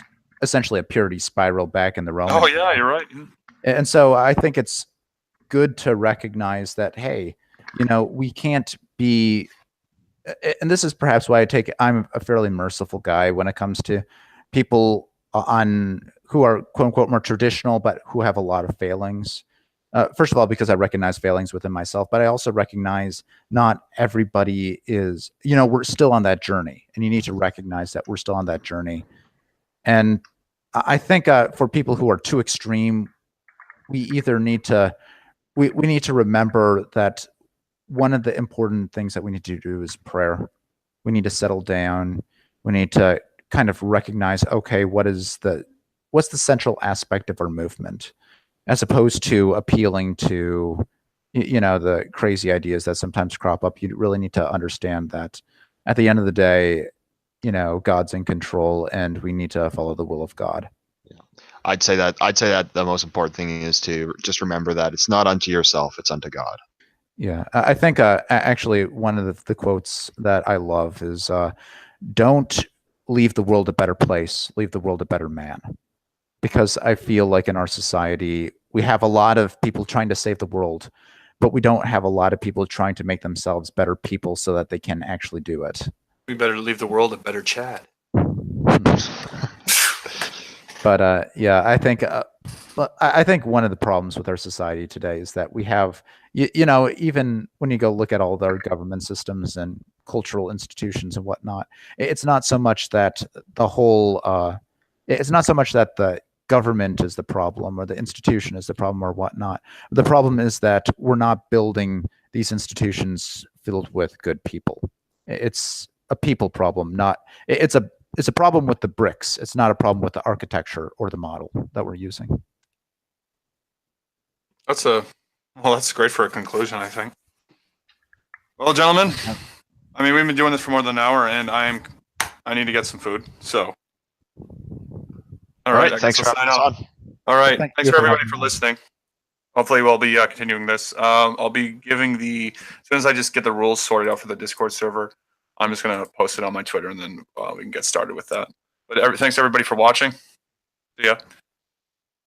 essentially a purity spiral back in the Roman. Oh yeah, you're right. And so I think it's good to recognize that, hey, we can't be and this is perhaps why I'm a fairly merciful guy when it comes to people who are quote unquote more traditional, but who have a lot of failings. First of all, because I recognize failings within myself, but I also recognize not everybody is, we're still on that journey, and you need to recognize that we're still on that journey. And I think for people who are too extreme, we either need to, we need to remember that one of the important things that we need to do is prayer. We need to settle down. We need to kind of recognize, okay, what's the central aspect of our movement, as opposed to appealing to, the crazy ideas that sometimes crop up. You really need to understand that at the end of the day, God's in control, and we need to follow the will of God. Yeah. I'd say that the most important thing is to just remember that it's not unto yourself, it's unto God. Yeah, I think actually one of the quotes that I love is, don't leave the world a better place, leave the world a better man. Because I feel like in our society, we have a lot of people trying to save the world, but we don't have a lot of people trying to make themselves better people so that they can actually do it. We better leave the world a better Chad. But yeah, I think one of the problems with our society today is that we have, even when you go look at all our government systems and cultural institutions and whatnot, it's not so much that it's not so much that the government is the problem or the institution is the problem or whatnot. The problem is that we're not building these institutions filled with good people. It's a people problem, it's a problem with the bricks. It's not a problem with the architecture or the model that we're using. That's great for a conclusion, I think. Well, gentlemen, I mean, we've been doing this for more than an hour, and I need to get some food. So, all right. Thanks for having us on. All right. Thanks for everybody for listening. Hopefully, we'll be continuing this. I'll be giving as soon as I just get the rules sorted out for the Discord server, I'm just going to post it on my Twitter, and then we can get started with that. But thanks everybody for watching. See ya.